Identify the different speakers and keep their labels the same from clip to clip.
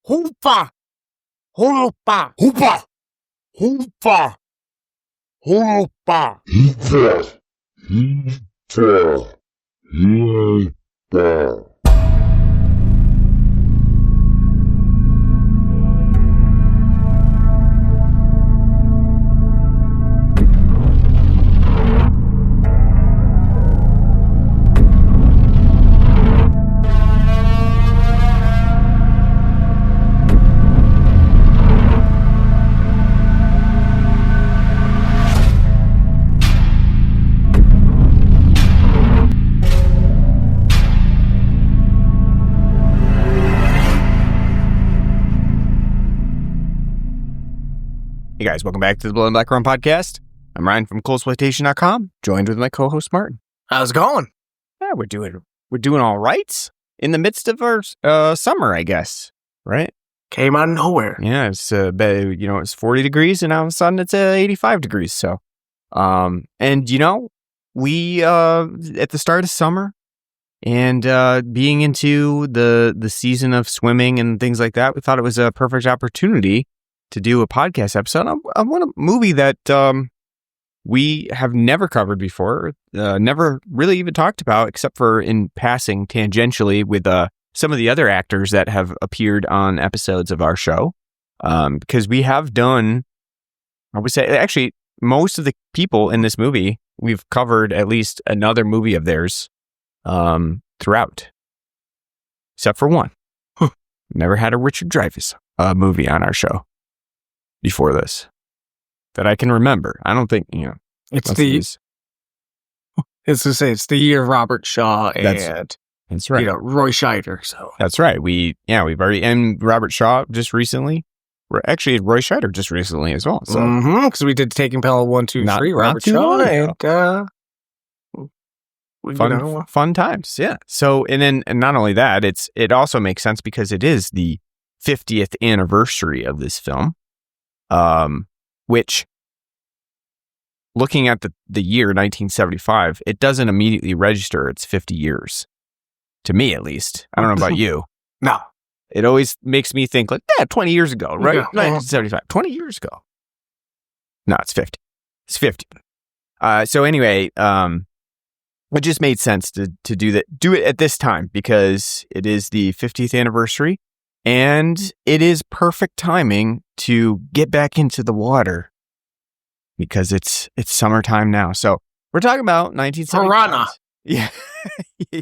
Speaker 1: Hoopa! Hoopa! Hoopa! Hoopa! Hoopa!
Speaker 2: Hoopa! Hoopa! Hoopa!
Speaker 1: Hey guys, welcome back to the Blood and Black Rum podcast. I'm Ryan from coldsploitation.com, joined with my co-host Martin.
Speaker 3: How's it going?
Speaker 1: Yeah, we're doing all right in the midst of our summer, I guess. Right?
Speaker 3: Came out of nowhere.
Speaker 1: Yeah, it's 40 degrees and all of a sudden it's 85 degrees. So, we at the start of summer and being into the season of swimming and things like that, we thought it was a perfect opportunity to do a podcast episode on a movie that we have never covered before, never really even talked about, except for in passing tangentially with some of the other actors that have appeared on episodes of our show. Because we have done, I would say, actually, most of the people in this movie, we've covered at least another movie of theirs throughout, except for one. Never had a Richard Dreyfuss movie on our show before this that I can remember. I don't think,
Speaker 3: It's the year of Robert Shaw and
Speaker 1: that's right.
Speaker 3: Roy Scheider. So
Speaker 1: that's right. We've already, and Robert Shaw just recently. We're actually Roy Scheider just recently as well. So
Speaker 3: because we did Taking Pelham 1, 2, 3, Robert Shaw, and
Speaker 1: fun times. Yeah. So and not only that, it also makes sense because it is the 50th anniversary of this film. Which, looking at the year 1975, it doesn't immediately register it's 50 years. To me, at least. I don't know about you.
Speaker 3: No.
Speaker 1: It always makes me think 20 years ago, right?
Speaker 3: Yeah.
Speaker 1: 1975, 20 years ago. No, it's 50. It's 50. So anyway, it just made sense to do it at this time because it is the 50th anniversary. And it is perfect timing to get back into the water because it's summertime now. So we're talking about 1975.
Speaker 3: Piranha.
Speaker 1: Yeah.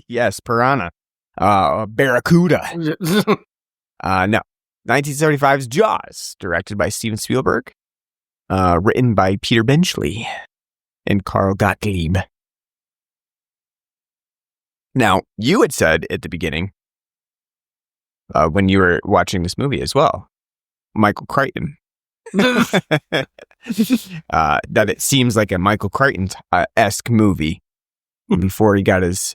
Speaker 1: Yes, Piranha. Barracuda. No. 1975's Jaws, directed by Steven Spielberg. Written by Peter Benchley and Carl Gottlieb. Now, you had said at the beginning, when you were watching this movie as well, Michael Crichton, that it seems like a Michael Crichton-esque movie before he got his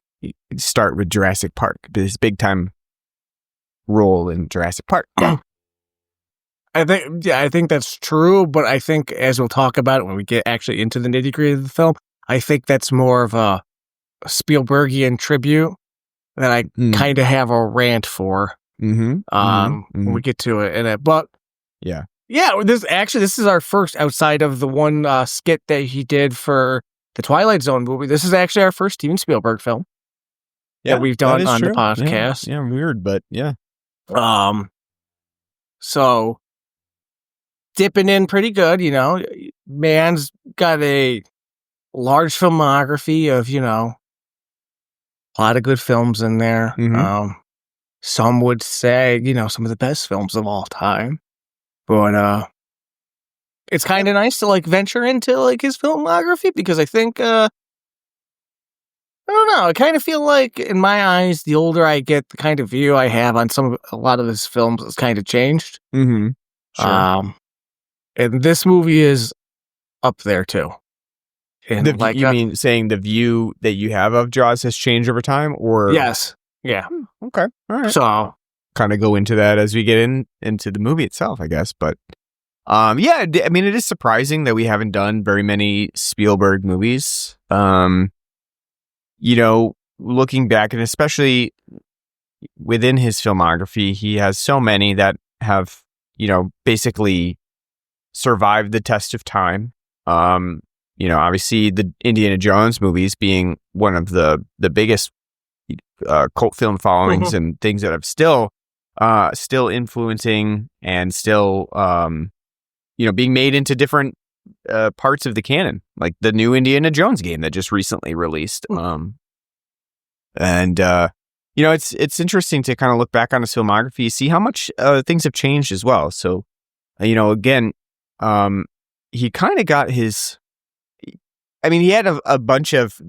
Speaker 1: start with Jurassic Park, his big-time role in Jurassic Park.
Speaker 3: I think that's true, but I think as we'll talk about it when we get actually into the nitty-gritty of the film, I think that's more of a Spielbergian tribute that I kind of have a rant for. When we get to it, but this is our first outside of the one skit that he did for the Twilight Zone movie. This is actually our first Steven Spielberg film that we've done on the podcast.
Speaker 1: Yeah, weird, but yeah.
Speaker 3: So dipping in pretty good, man's got a large filmography of a lot of good films in there. Some would say, some of the best films of all time. But it's kind of nice to venture into his filmography because I think I don't know, I kind of feel like in my eyes the older I get, the kind of view I have on a lot of his films has kind of changed.
Speaker 1: Sure.
Speaker 3: And this movie is up there too. And
Speaker 1: you mean saying the view that you have of Jaws has changed over time, or
Speaker 3: yes. Yeah.
Speaker 1: Okay. All right.
Speaker 3: So
Speaker 1: kind of go into that as we get into the movie itself, I guess. But I mean, it is surprising that we haven't done very many Spielberg movies. Looking back, and especially within his filmography, he has so many that have, basically survived the test of time. Obviously the Indiana Jones movies being one of the biggest cult film followings and things that have still influencing and still being made into different parts of the canon, like the new Indiana Jones game that just recently released. It's interesting to kind of look back on his filmography, see how much things have changed as well. So, again, he kind of got his. I mean, he had a bunch of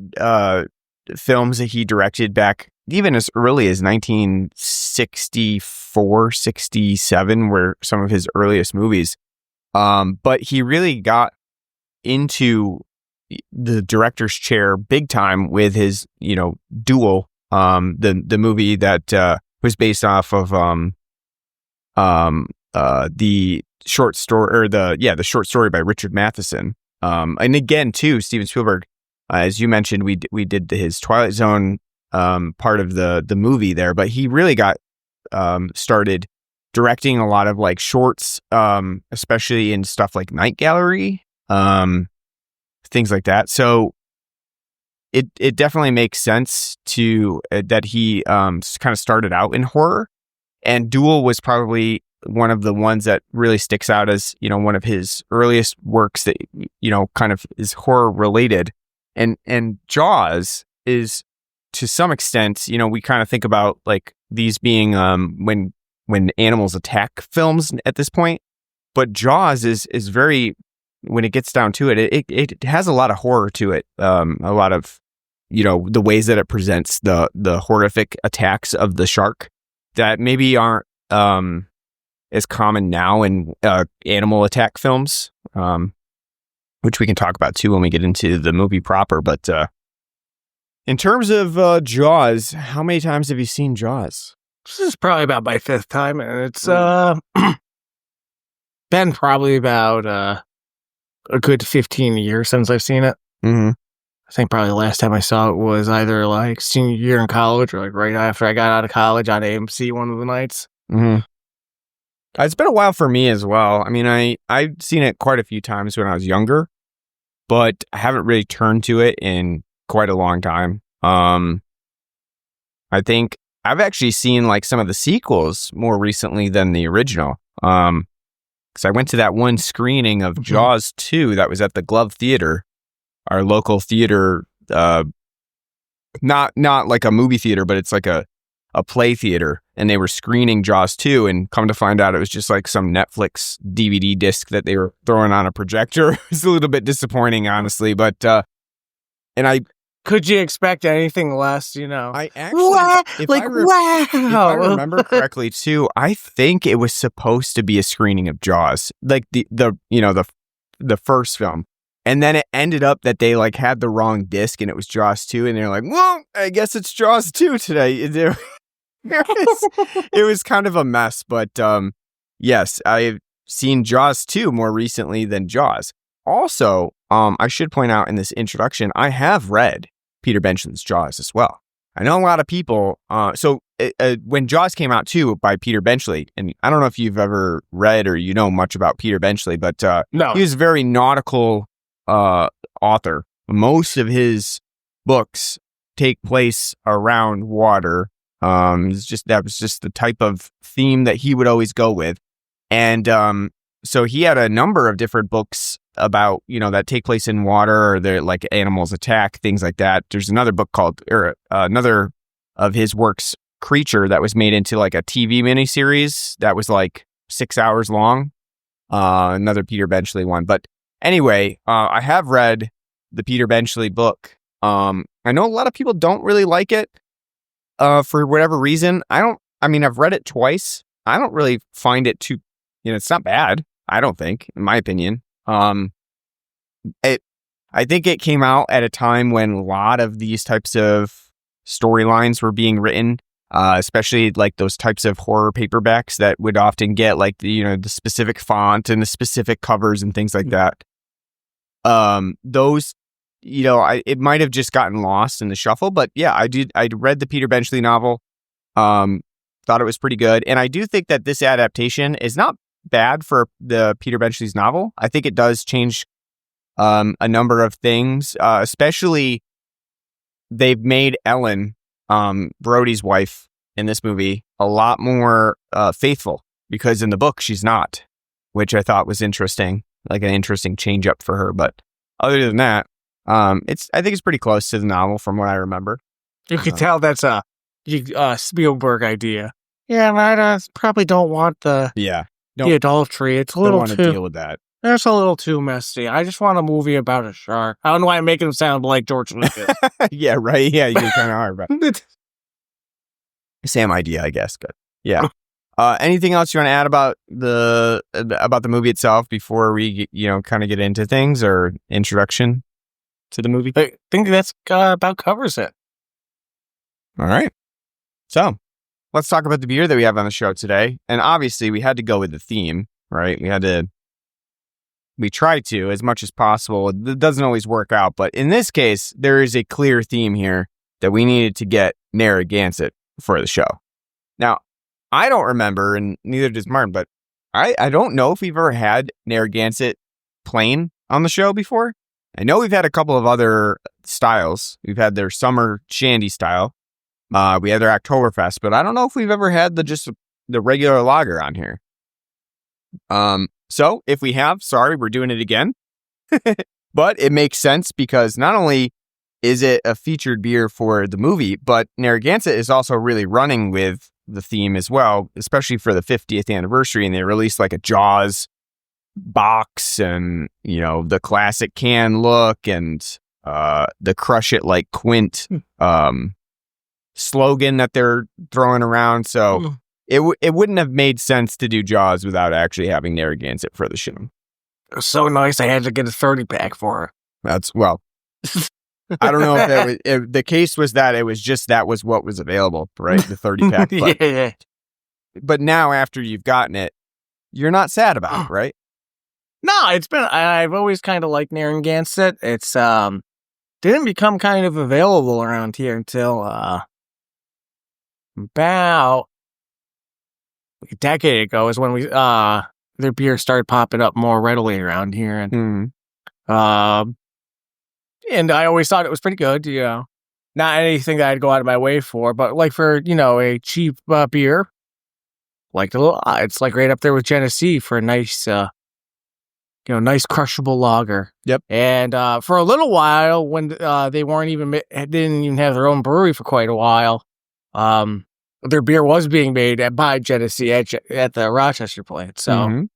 Speaker 1: films that he directed back even as early as 1964, 67 were some of his earliest movies. But he really got into the director's chair big time with his, Duel, the movie that was based off of the short story, or the short story by Richard Matheson. And again, too, Steven Spielberg, as you mentioned, we did his Twilight Zone part of the movie there, but he really got started directing a lot of like shorts, especially in stuff like Night Gallery, things like that. So it definitely makes sense to that he kind of started out in horror, and Duel was probably one of the ones that really sticks out as, one of his earliest works that, kind of is horror related. And Jaws is, to some extent, we kind of think about like these being when animals attack films at this point, but Jaws is very, when it gets down to it, it has a lot of horror to it. A lot of, the ways that it presents the horrific attacks of the shark that maybe aren't as common now in animal attack films, which we can talk about too when we get into the movie proper. But in terms of Jaws, how many times have you seen Jaws?
Speaker 3: This is probably about my fifth time, and it's been probably about a good 15 years since I've seen it.
Speaker 1: Mm-hmm.
Speaker 3: I think probably the last time I saw it was either like senior year in college or like right after I got out of college on AMC one of the nights.
Speaker 1: Mm-hmm. It's been a while for me as well. I mean, I've seen it quite a few times when I was younger, but I haven't really turned to it in quite a long time. I think I've actually seen like some of the sequels more recently than the original. Because I went to that one screening of Jaws 2 that was at the Glove Theater, our local theater. Not like a movie theater, but it's like a play theater, and they were screening Jaws 2, and come to find out it was just like some Netflix DVD disc that they were throwing on a projector. It was a little bit disappointing, honestly, but
Speaker 3: could you expect anything less,
Speaker 1: I actually, if I remember correctly too, I think it was supposed to be a screening of Jaws, like the first film. And then it ended up that they like had the wrong disc and it was Jaws 2, and they're like, well, I guess it's Jaws 2 today. It was kind of a mess, but yes, I've seen Jaws 2 more recently than Jaws. Also, I should point out in this introduction, I have read Peter Benchley's Jaws as well. I know a lot of people, when Jaws came out too by Peter Benchley, and I don't know if you've ever read or much about Peter Benchley, but
Speaker 3: no.
Speaker 1: He was a very nautical author. Most of his books take place around water. That was just the type of theme that he would always go with. And so he had a number of different books about, that take place in water, or they're like animals attack, things like that. There's another book called, or another of his works, Creature, that was made into like a TV miniseries that was like 6 hours long. Another Peter Benchley one. But anyway, I have read the Peter Benchley book. I know a lot of people don't really like it for whatever reason. I've read it twice. I don't really find it too, it's not bad, I don't think, in my opinion. I think it came out at a time when a lot of these types of storylines were being written, especially like those types of horror paperbacks that would often get like the specific font and the specific covers and things like that. Those, it might have just gotten lost in the shuffle, but yeah, I read the Peter Benchley novel. Thought it was pretty good. And I do think that this adaptation is not bad for the Peter Benchley's novel. I think it does change a number of things, especially they've made Ellen, Brody's wife in this movie, a lot more faithful, because in the book she's not, which I thought was interesting, like an interesting change up for her. But other than that, I think it's pretty close to the novel from what I remember.
Speaker 3: You can tell that's a Spielberg idea. Yeah, I probably don't want the adultery. It's a little
Speaker 1: want
Speaker 3: too.
Speaker 1: to deal with that.
Speaker 3: That's a little too messy. I just want a movie about a shark. I don't know why I'm making him sound like George Lucas.
Speaker 1: Yeah, right. Yeah, you kind of are, but same idea, I guess. But yeah. Anything else you want to add about the movie itself before we kind of get into things, or introduction to the movie?
Speaker 3: I think that's about covers it.
Speaker 1: All right. So let's talk about the beer that we have on the show today. And obviously we had to go with the theme, right? We try to as much as possible. It doesn't always work out, but in this case, there is a clear theme here that we needed to get Narragansett for the show. Now, I don't remember, and neither does Martin, but I don't know if we've ever had Narragansett plain on the show before. I know we've had a couple of other styles. We've had their summer shandy style. We had their Oktoberfest, but I don't know if we've ever had the regular lager on here. So if we have, sorry, we're doing it again. But it makes sense because not only is it a featured beer for the movie, but Narragansett is also really running with the theme as well, especially for the 50th anniversary. And they released like a Jaws box and, the classic can look and the Crush It Like Quint slogan that they're throwing around. So it wouldn't have made sense to do Jaws without actually having Narragansett for the show.
Speaker 3: It was so nice I had to get a 30-pack for her.
Speaker 1: I don't know if the case was that it was just that was what was available, right? The 30-pack. But,
Speaker 3: yeah.
Speaker 1: But now after you've gotten it, you're not sad about it, right?
Speaker 3: No, I've always kind of liked Narragansett. It's didn't become kind of available around here until about a decade ago is when their beer started popping up more readily around here, and I always thought it was pretty good. Not anything that I'd go out of my way for, but like for a cheap beer, like it's like right up there with Genesee for a nice nice crushable lager.
Speaker 1: Yep.
Speaker 3: And for a little while, when they didn't even have their own brewery for quite a while, their beer was being made by Genesee at the Rochester plant. So,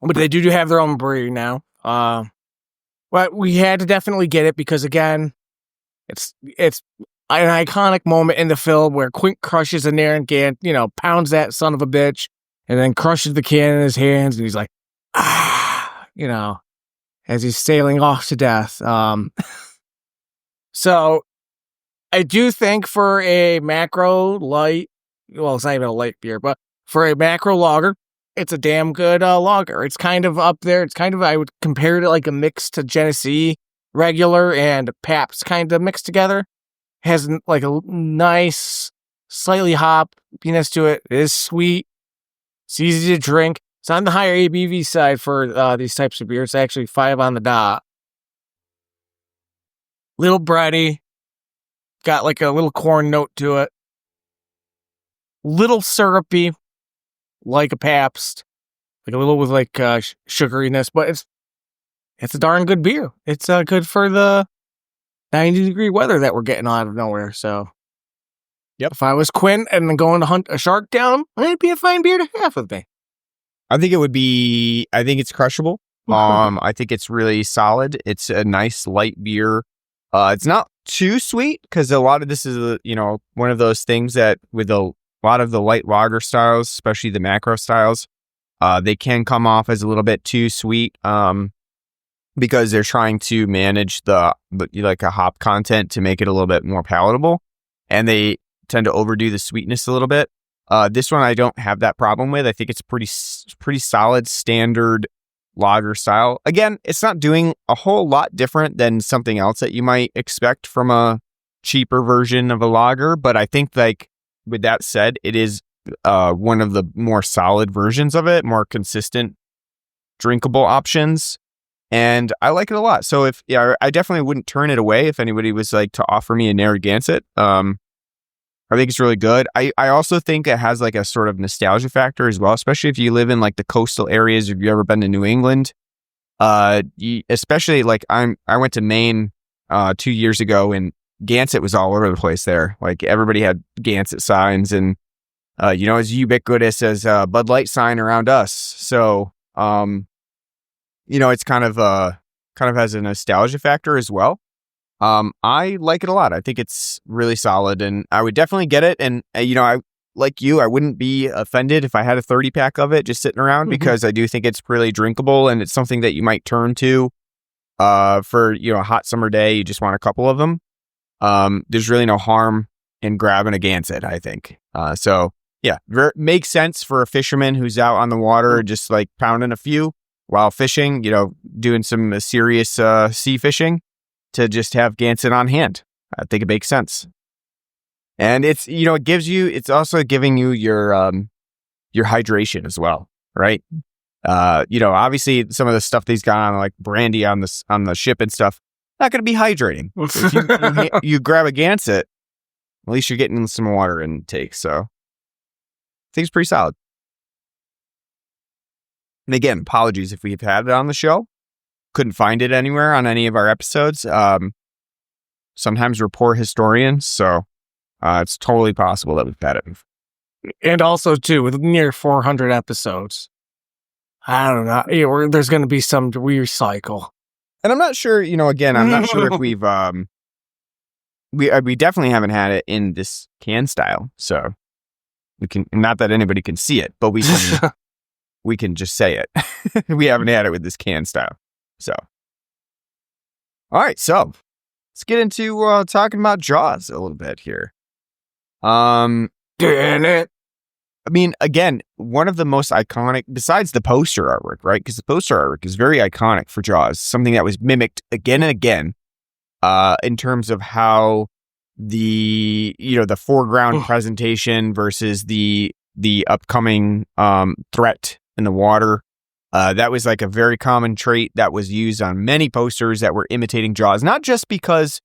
Speaker 3: but they do have their own brewery now. But we had to definitely get it because, again, it's an iconic moment in the film where Quint crushes a Narragansett, pounds that son of a bitch, and then crushes the can in his hands, and he's like, as he's sailing off to death. So I do think for a macro light, well, it's not even a light beer, but for a macro lager, it's a damn good lager. It's kind of up there. It's kind of, I would compare it to like a mix to Genesee regular and Pabst kind of mixed together. Has like a nice, slightly hoppiness to it. It is sweet. It's easy to drink. It's on the higher ABV side for these types of beers. It's actually 5 on the dot. Little bready. Got like a little corn note to it. Little syrupy, like a Pabst. Like a little with like sugariness, but it's a darn good beer. It's good for the 90-degree weather that we're getting out of nowhere. So,
Speaker 1: yep.
Speaker 3: If I was Quint and going to hunt a shark down, it'd be a fine beer to have with me.
Speaker 1: I think it's crushable. I think it's really solid. It's a nice light beer. It's not too sweet because a lot of this is, one of those things that with a lot of the light lager styles, especially the macro styles, they can come off as a little bit too sweet because they're trying to manage the like a hop content to make it a little bit more palatable, and they tend to overdo the sweetness a little bit. This one I don't have that problem with. I think it's pretty solid standard lager style. Again, it's not doing a whole lot different than something else that you might expect from a cheaper version of a lager, but I think like with that said, it is one of the more solid versions of it, more consistent drinkable options. And I like it a lot. So I definitely wouldn't turn it away if anybody was like to offer me a Narragansett. I think it's really good. I also think it has like a sort of nostalgia factor as well, especially if you live in like the coastal areas. If you've ever been to New England, especially like I went to Maine 2 years ago, and Gansett was all over the place there. Like everybody had Gansett signs, and as ubiquitous as a Bud Light sign around us. So it's kind of has a nostalgia factor as well. I like it a lot. I think it's really solid, and I would definitely get it. And I like you, I wouldn't be offended if I had a 30-pack of it just sitting around, because I do think it's really drinkable, and it's something that you might turn to for a hot summer day. You just want a couple of them. There's really no harm in grabbing a Gansett, I think. So yeah, makes sense for a fisherman who's out on the water, just like pounding a few while fishing, doing some serious sea fishing, to just have Gansett on hand. I think it makes sense. And it's, it's also giving you your hydration as well, right? Obviously some of the stuff they've got on, like brandy on the ship and stuff, not going to be hydrating. If you grab a Gansett, at least you're getting some water intake. So I think it's pretty solid. And again, apologies if we've had it on the show. Couldn't find it anywhere on any of our episodes. Sometimes we're poor historians, so it's totally possible that we've had it.
Speaker 3: And also, too, with near 400 episodes, I don't know. There's going to be some to recycle.
Speaker 1: And I'm not sure, again, I'm not sure if we've, we definitely haven't had it in this can style. So we can, not that anybody can see it, but we can just say it. We haven't had it with this can style. So, all right. So let's get into talking about Jaws a little bit here.
Speaker 3: Damn it.
Speaker 1: I mean, again, one of the most iconic, besides the poster artwork, right? Because the poster artwork is very iconic for Jaws, something that was mimicked again and again, in terms of how the foreground presentation versus the upcoming threat in the water. That was like a very common trait that was used on many posters that were imitating Jaws, not just because,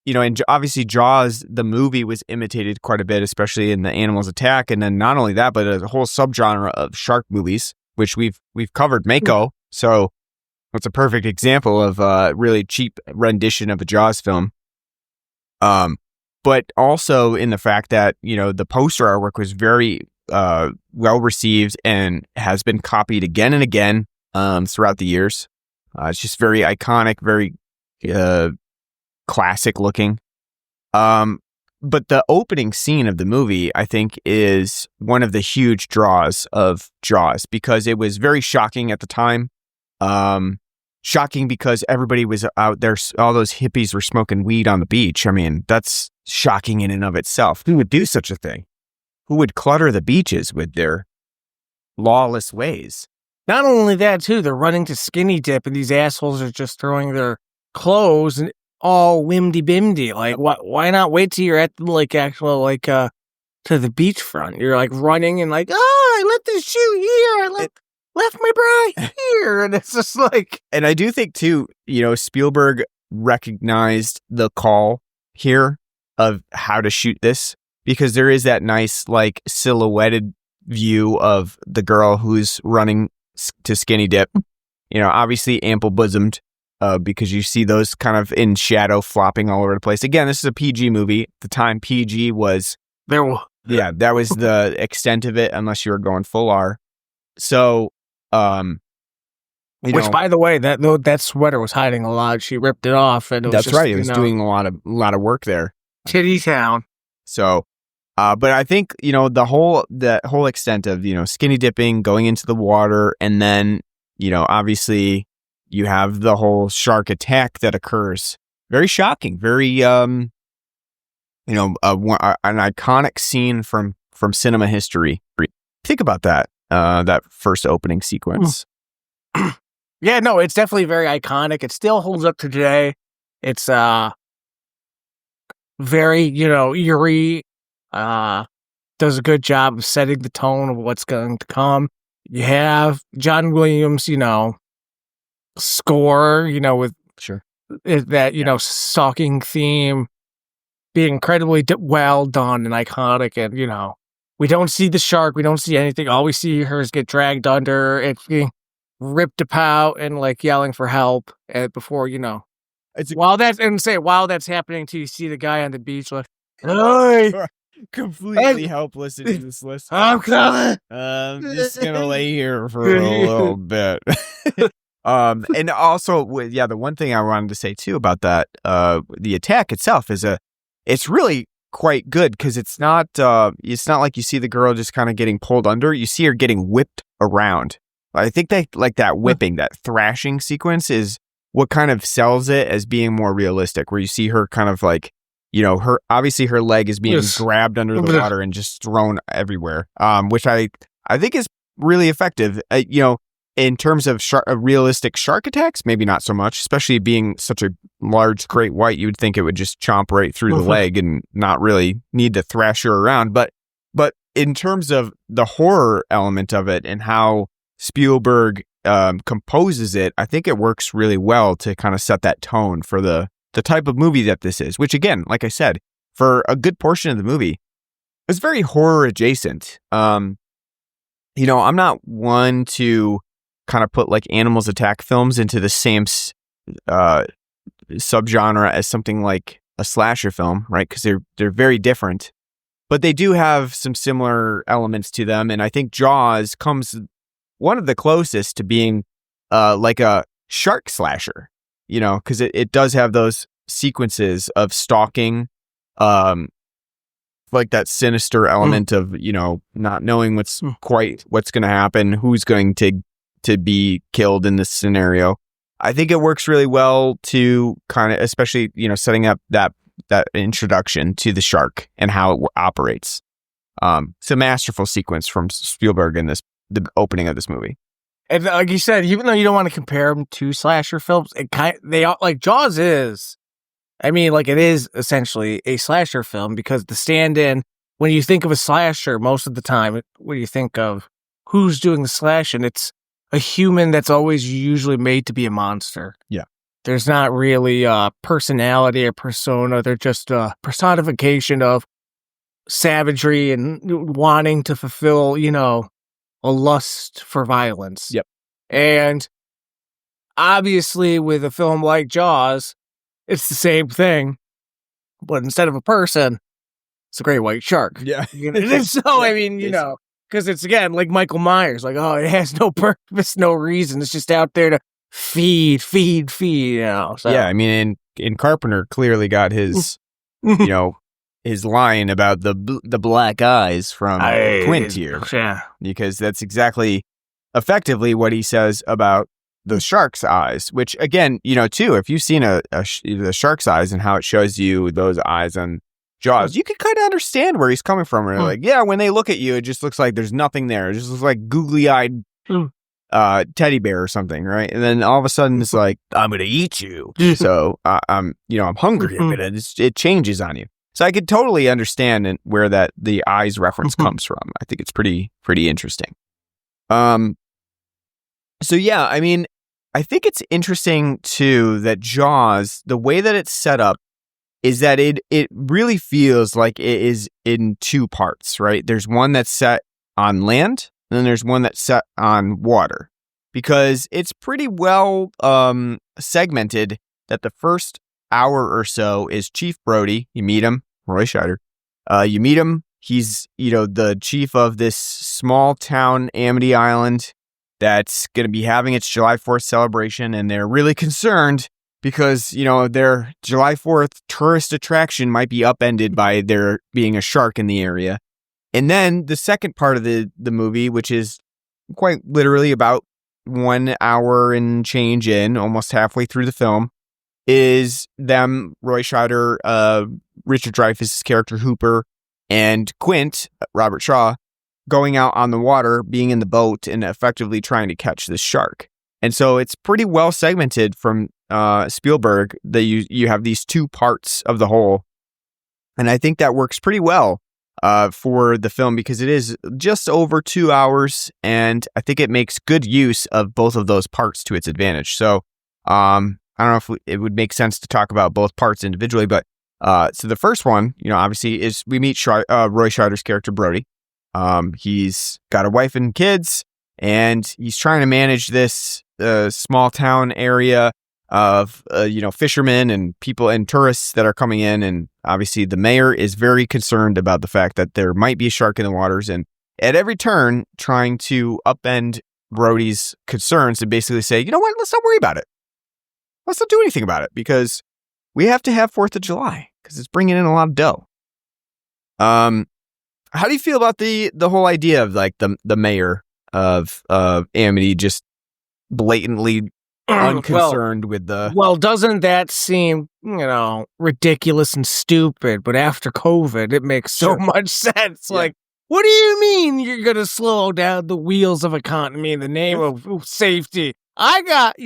Speaker 1: and obviously Jaws, the movie, was imitated quite a bit, especially in the Animals Attack. And then not only that, but a whole subgenre of shark movies, which we've covered, Mako. So it's a perfect example of a really cheap rendition of a Jaws film. But also in the fact that, the poster artwork was very well received and has been copied again and again throughout the years. It's just very iconic, very classic looking. But the opening scene of the movie, I think, is one of the huge draws of Jaws, because it was very shocking at the time. Shocking because everybody was out there, all those hippies were smoking weed on the beach. I mean, that's shocking in and of itself. Who would do such a thing? Who would clutter the beaches with their lawless ways?
Speaker 3: Not only that, too, they're running to skinny dip, and these assholes are just throwing their clothes and all whimdy-bimdy. Like, why not wait till you're at, to the beachfront? You're, running and I left this shoe here. I left my bra here. And it's just like...
Speaker 1: And I do think, too, Spielberg recognized the call here of how to shoot this, because there is that nice, silhouetted view of the girl who's running to skinny dip, obviously ample bosomed, because you see those kind of in shadow flopping all over the place. Again, this is a PG movie. At the time, PG was... Yeah, that was the extent of it, unless you were going full R. So,
Speaker 3: which, by the way, that sweater was hiding a lot. She ripped it off, and
Speaker 1: that's right. It was doing a lot of work there.
Speaker 3: Titty town.
Speaker 1: So, but I think the whole extent of skinny dipping, going into the water, and then obviously you have the whole shark attack that occurs. Very shocking. Very an iconic scene from cinema history. Think about that. That first opening sequence.
Speaker 3: Yeah, no, it's definitely very iconic. It still holds up to today. It's very, eerie, does a good job of setting the tone of what's going to come. You have John Williams, score, with
Speaker 1: Sure.
Speaker 3: that, stalking theme being incredibly well done and iconic. And, we don't see the shark. We don't see anything. All we see her is get dragged under and being ripped apart and like yelling for help before, while that's happening too, you see the guy on the beach like, hey,
Speaker 1: completely helpless in this list.
Speaker 3: I'm coming.
Speaker 1: I'm just gonna lay here for a little bit. And also, the one thing I wanted to say too about that, the attack itself it's really quite good because it's not like you see the girl just kind of getting pulled under. You see her getting whipped around. I think they like that whipping, that thrashing sequence is what kind of sells it as being more realistic, where you see her kind of like, obviously her leg is being grabbed under the water and just thrown everywhere, which I think is really effective. In terms of realistic shark attacks, maybe not so much, especially being such a large great white, you would think it would just chomp right through the leg and not really need to thrash her around. But in terms of the horror element of it and how Spielberg composes it, I think it works really well to kind of set that tone for the type of movie that this is, which again, like I said, for a good portion of the movie, is very horror adjacent. I'm not one to kind of put like animals attack films into the same subgenre as something like a slasher film, right? Because they're very different, but they do have some similar elements to them. And I think Jaws comes one of the closest to being like a shark slasher, because it does have those sequences of stalking, like that sinister element of, not knowing what's going to happen, who's going to be killed in this scenario. I think it works really well to kind of, especially, setting up that introduction to the shark and how it operates. It's a masterful sequence from Spielberg in the opening of this movie.
Speaker 3: And like you said, even though you don't want to compare them to slasher films, they are like Jaws is. I mean, like it is essentially a slasher film because the stand-in, when you think of a slasher, most of the time, when you think of who's doing the slashing, it's a human that's always usually made to be a monster.
Speaker 1: Yeah.
Speaker 3: There's not really a personality or persona. They're just a personification of savagery and wanting to fulfill, a lust for violence.
Speaker 1: Yep.
Speaker 3: And obviously with a film like Jaws, it's the same thing, but instead of a person, it's a great white shark.
Speaker 1: Yeah.
Speaker 3: Because it's, again, like Michael Myers, like, oh, it has no purpose, no reason. It's just out there to feed. So.
Speaker 1: Yeah, I mean, and Carpenter clearly got his, his line about the black eyes from Quint here.
Speaker 3: Yeah.
Speaker 1: Because that's exactly, effectively what he says about the shark's eyes, which, again, too, if you've seen the shark's eyes and how it shows you those eyes on Jaws, you can kind of understand where he's coming from. Where like, yeah, when they look at you, it just looks like there's nothing there. It just looks like googly-eyed teddy bear or something, right? And then all of a sudden, it's like, I'm gonna eat you. So I'm hungry, but it changes on you. So I could totally understand where the eyes reference comes from. I think it's pretty interesting. So yeah, I mean, I think it's interesting too that Jaws, the way that it's set up, is that it really feels like it is in two parts, right? There's one that's set on land, and then there's one that's set on water, because it's pretty well segmented that the first hour or so is Chief Brody. You meet him, Roy Scheider. You meet him. He's, the chief of this small town, Amity Island, that's going to be having its July 4th celebration, and they're really concerned because, their July 4th tourist attraction might be upended by there being a shark in the area. And then the second part of the movie, which is quite literally about 1 hour and change in, almost halfway through the film, is them, Roy Scheider, Richard Dreyfuss's character Hooper, and Quint, Robert Shaw, going out on the water, being in the boat, and effectively trying to catch this shark. And so it's pretty well segmented from Spielberg that you have these two parts of the whole. And I think that works pretty well. for the film because it is just over 2 hours, and I think it makes good use of both of those parts to its advantage. So I don't know if it would make sense to talk about both parts individually, but so the first one, obviously, is we meet Roy Scheider's character Brody. He's got a wife and kids, and he's trying to manage this small town area of fishermen and people and tourists that are coming in, and obviously the mayor is very concerned about the fact that there might be a shark in the waters, and at every turn trying to upend Brody's concerns and basically say, you know what, let's not worry about it. Let's not do anything about it because we have to have 4th of July because it's bringing in a lot of dough. How do you feel about the whole idea of like the mayor of Amity just blatantly unconcerned with the...
Speaker 3: Well, doesn't that seem, ridiculous and stupid? But after COVID, it makes so much sense. Yeah. Like, what do you mean you're going to slow down the wheels of economy in the name of safety? I got,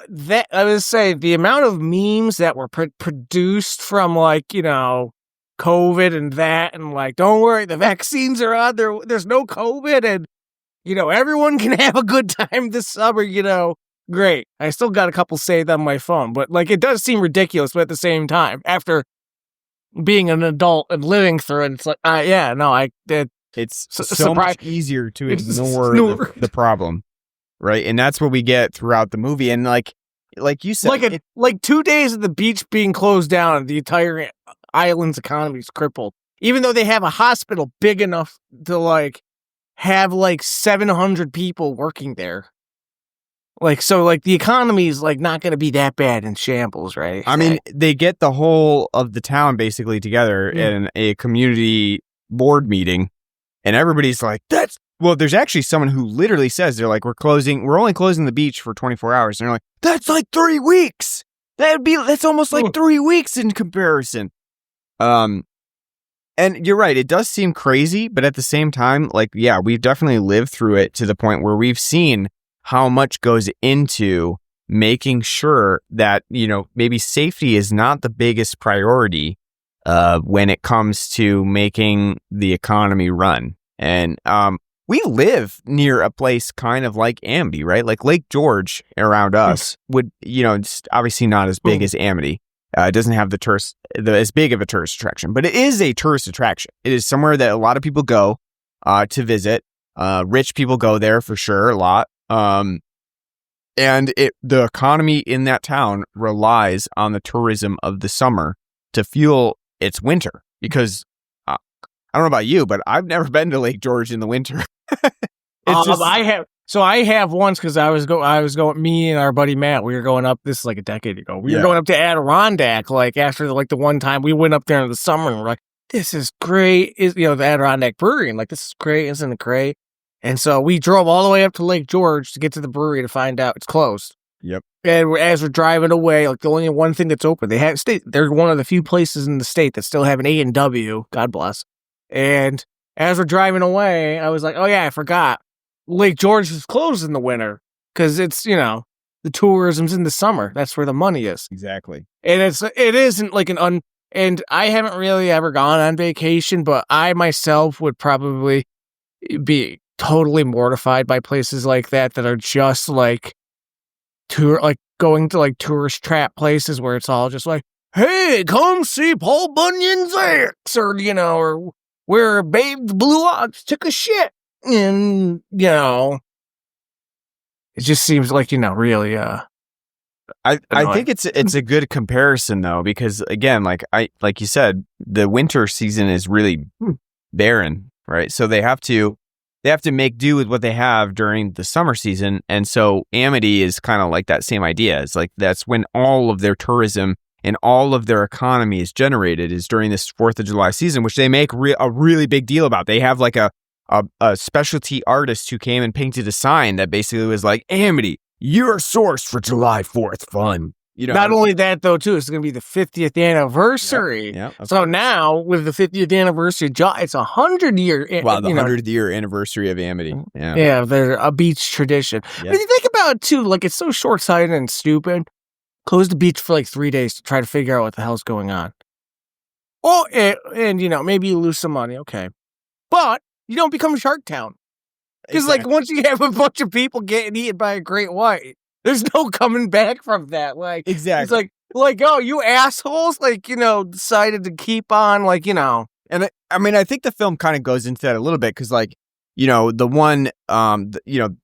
Speaker 3: that I would say the amount of memes that were produced from like, COVID and that, and like, don't worry, the vaccines are on there. There's no COVID, and everyone can have a good time this summer. Great. I still got a couple saved on my phone, but like, it does seem ridiculous. But at the same time, after being an adult and living through it, it's like,
Speaker 1: it's so much easier to ignore the problem, right? And that's what we get throughout the movie. And like you said,
Speaker 3: like 2 days of the beach being closed down, the entire island's economy is crippled. Even though they have a hospital big enough to like have like 700 people working there. Like, so like the economy is like not going to be that bad in shambles, right?
Speaker 1: I mean, they get the whole of the town basically together in a community board meeting, and everybody's like, there's actually someone who literally says, they're like, we're only closing the beach for 24 hours. And they're like, that's like 3 weeks. That's almost like 3 weeks in comparison. And you're right. It does seem crazy, but at the same time, like, yeah, we've definitely lived through it to the point where we've seen how much goes into making sure that, maybe safety is not the biggest priority when it comes to making the economy run. And we live near a place kind of like Amity, right? Like Lake George around us would, it's obviously not as big as Amity. It doesn't have as big of a tourist attraction, but it is a tourist attraction. It is somewhere that a lot of people go to visit. Rich people go there for sure, a lot. And the economy in that town relies on the tourism of the summer to fuel its winter. Because I don't know about you, but I've never been to Lake George in the winter.
Speaker 3: I have once, because I was going. Me and our buddy Matt, we were going up. This is like a decade ago. We were going up to Adirondack. Like after the one time we went up there in the summer, and we're like, "This is great." The Adirondack Brewery, and like, this is great, isn't it great? And so we drove all the way up to Lake George to get to the brewery to find out it's closed.
Speaker 1: Yep.
Speaker 3: And as we're driving away, like the only one thing that's open, they're one of the few places in the state that still have an A&W. God bless. And as we're driving away, I was like, "Oh yeah, I forgot. Lake George is closed in the winter because it's the tourism's in the summer. That's where the money is."
Speaker 1: Exactly.
Speaker 3: And it isn't like and I haven't really ever gone on vacation, but I myself would probably be totally mortified by places like that are just like going to like tourist trap places where it's all just like, "Hey, come see Paul Bunyan's ex," or or where Babe Blue Ox took a shit. And it just seems like really
Speaker 1: I think it's a good comparison though, because again, like you said, the winter season is really barren, right? So they have to make do with what they have during the summer season, and so Amity is kind of like that same idea. It's like that's when all of their tourism and all of their economy is generated, is during this 4th of July season, which they make a really big deal about. They have like a specialty artist who came and painted a sign that basically was like, "Amity, your source for July 4th fun."
Speaker 3: Not only that though, too, it's going to be the 50th anniversary.
Speaker 1: Yep,
Speaker 3: so now with the 50th anniversary, it's 100-year.
Speaker 1: Wow, the 100th-year anniversary of Amity.
Speaker 3: Yeah, they're a beach tradition. Yep. But if you think about it too, like, it's so short-sighted and stupid. Close the beach for like 3 days to try to figure out what the hell's going on. Oh, and maybe you lose some money, okay. But you don't become Shark Town. Because, once you have a bunch of people getting eaten by a great white, there's no coming back from that.
Speaker 1: Exactly.
Speaker 3: It's oh, you assholes, decided to keep on,
Speaker 1: And I think the film kind of goes into that a little bit because, the one,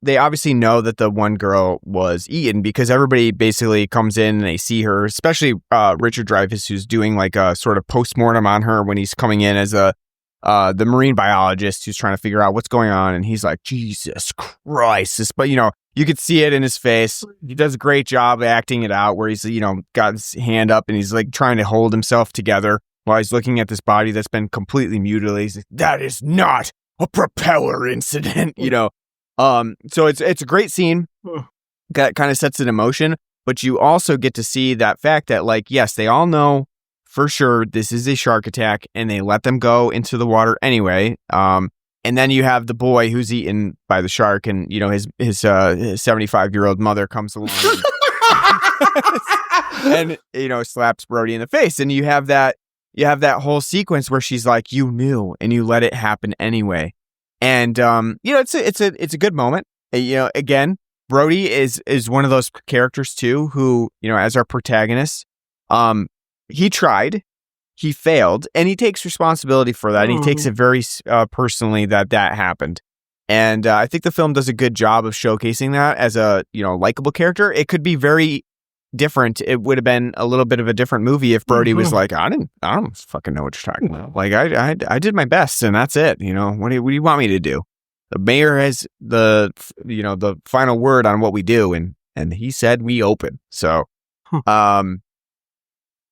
Speaker 1: they obviously know that the one girl was eaten because everybody basically comes in and they see her, especially Richard Dreyfuss, who's doing a sort of postmortem on her when he's coming in as the marine biologist who's trying to figure out what's going on. And he's like, Jesus Christ. But, you could see it in his face. He does a great job acting it out where he's, got his hand up and he's trying to hold himself together while he's looking at this body that's been completely mutilated. He's like, that is not a propeller incident, So it's a great scene that kind of sets it in motion, but you also get to see that fact that yes, they all know for sure this is a shark attack and they let them go into the water anyway. And then you have the boy who's eaten by the shark and, his 75-year-old mother comes along and slaps Brody in the face. And you have that whole sequence where she's like, you knew and you let it happen anyway. And, it's a good moment. Again, Brody is one of those characters too, who, as our protagonist, he tried, he failed, and he takes responsibility for that. And he takes it very personally that happened. And I think the film does a good job of showcasing that as a, likable character. It could be very different. It would have been a little bit of a different movie if Brody was like, I don't fucking know what you're talking about. I did my best and that's it. What do you want me to do? The mayor has the final word on what we do. And he said we open. So,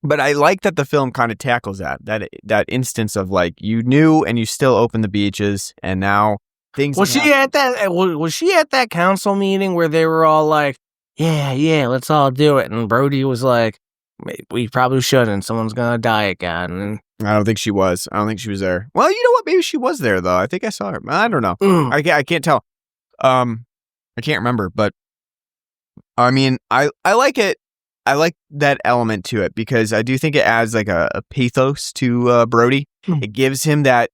Speaker 1: but I like that the film kind of tackles that instance of you knew and you still opened the beaches and now things.
Speaker 3: Was she at that council meeting where they were all like, yeah, let's all do it, and Brody was like, we probably shouldn't. Someone's gonna die again. And
Speaker 1: I don't think she was. I don't think she was there. Well, you know what? Maybe she was there though. I think I saw her. I don't know. I can't tell. I can't remember. But I like it. I like that element to it because I do think it adds a pathos to Brody. It gives him that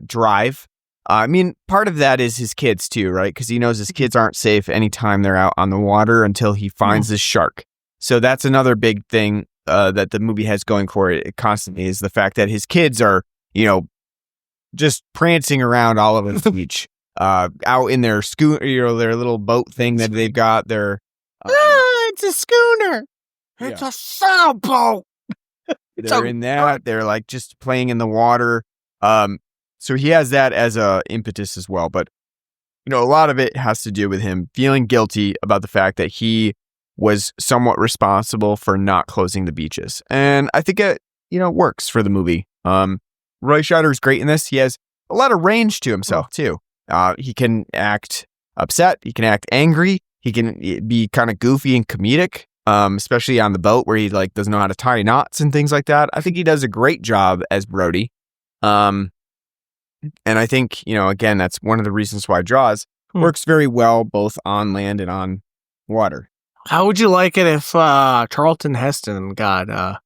Speaker 1: drive. Part of that is his kids too, right? Because he knows his kids aren't safe anytime they're out on the water until he finds this shark. So that's another big thing that the movie has going for it constantly is the fact that his kids are, just prancing around all over the beach, out in their schooner, their little boat thing that they've got. Their
Speaker 3: it's a schooner. It's a sailboat.
Speaker 1: They're in that. They're just playing in the water. So he has that as a impetus as well. But, a lot of it has to do with him feeling guilty about the fact that he was somewhat responsible for not closing the beaches. And I think it, works for the movie. Roy Scheider is great in this. He has a lot of range to himself too. He can act upset. He can act angry. He can be kind of goofy and comedic, especially on the boat where he doesn't know how to tie knots and things like that. I think he does a great job as Brody. And I think, again, that's one of the reasons why Jaws works very well, both on land and on water.
Speaker 3: How would you like it if Charlton Heston got... I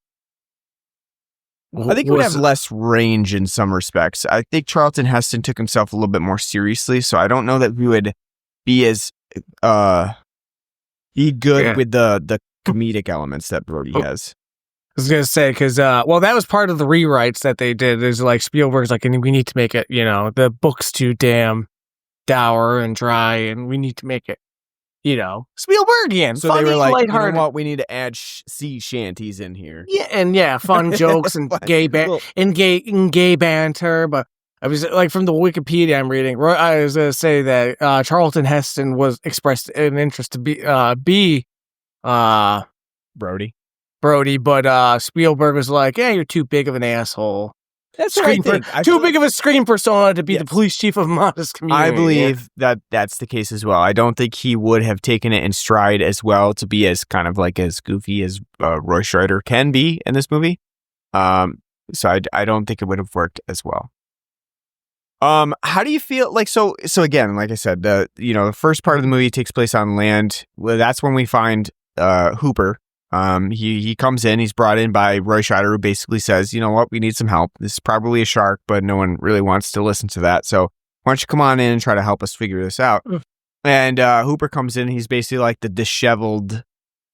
Speaker 1: think he would have less range in some respects. I think Charlton Heston took himself a little bit more seriously, so I don't know that we would be as... be good with the comedic elements that Brody has.
Speaker 3: I was going to say, because, that was part of the rewrites that they did. There's Spielberg's and we need to make it, the book's too damn dour and dry, and we need to make it, Spielbergian.
Speaker 1: So
Speaker 3: funny,
Speaker 1: they were like,
Speaker 3: lighthearted.
Speaker 1: You know what? We need to add sea shanties in here.
Speaker 3: Yeah, and fun jokes and gay banter. But I was from the Wikipedia I'm reading, I was going to say that Charlton Heston was expressed an interest to be Brody, but Spielberg was like, "Yeah, you're too big of an asshole.
Speaker 1: That's what I think.
Speaker 3: Too big of a screen persona to be the police chief of Modest Community."
Speaker 1: I believe that that's the case as well. I don't think he would have taken it in stride as well to be as kind of as goofy as Roy Scheider can be in this movie. So I don't think it would have worked as well. How do you feel so again, like I said, the first part of the movie takes place on land. Well, that's when we find Hooper. He comes in. He's brought in by Roy Scheider, who basically says, you know what, we need some help. This is probably a shark, but no one really wants to listen to that. So why don't you come on in and try to help us figure this out? And Hooper comes in. He's basically like the disheveled,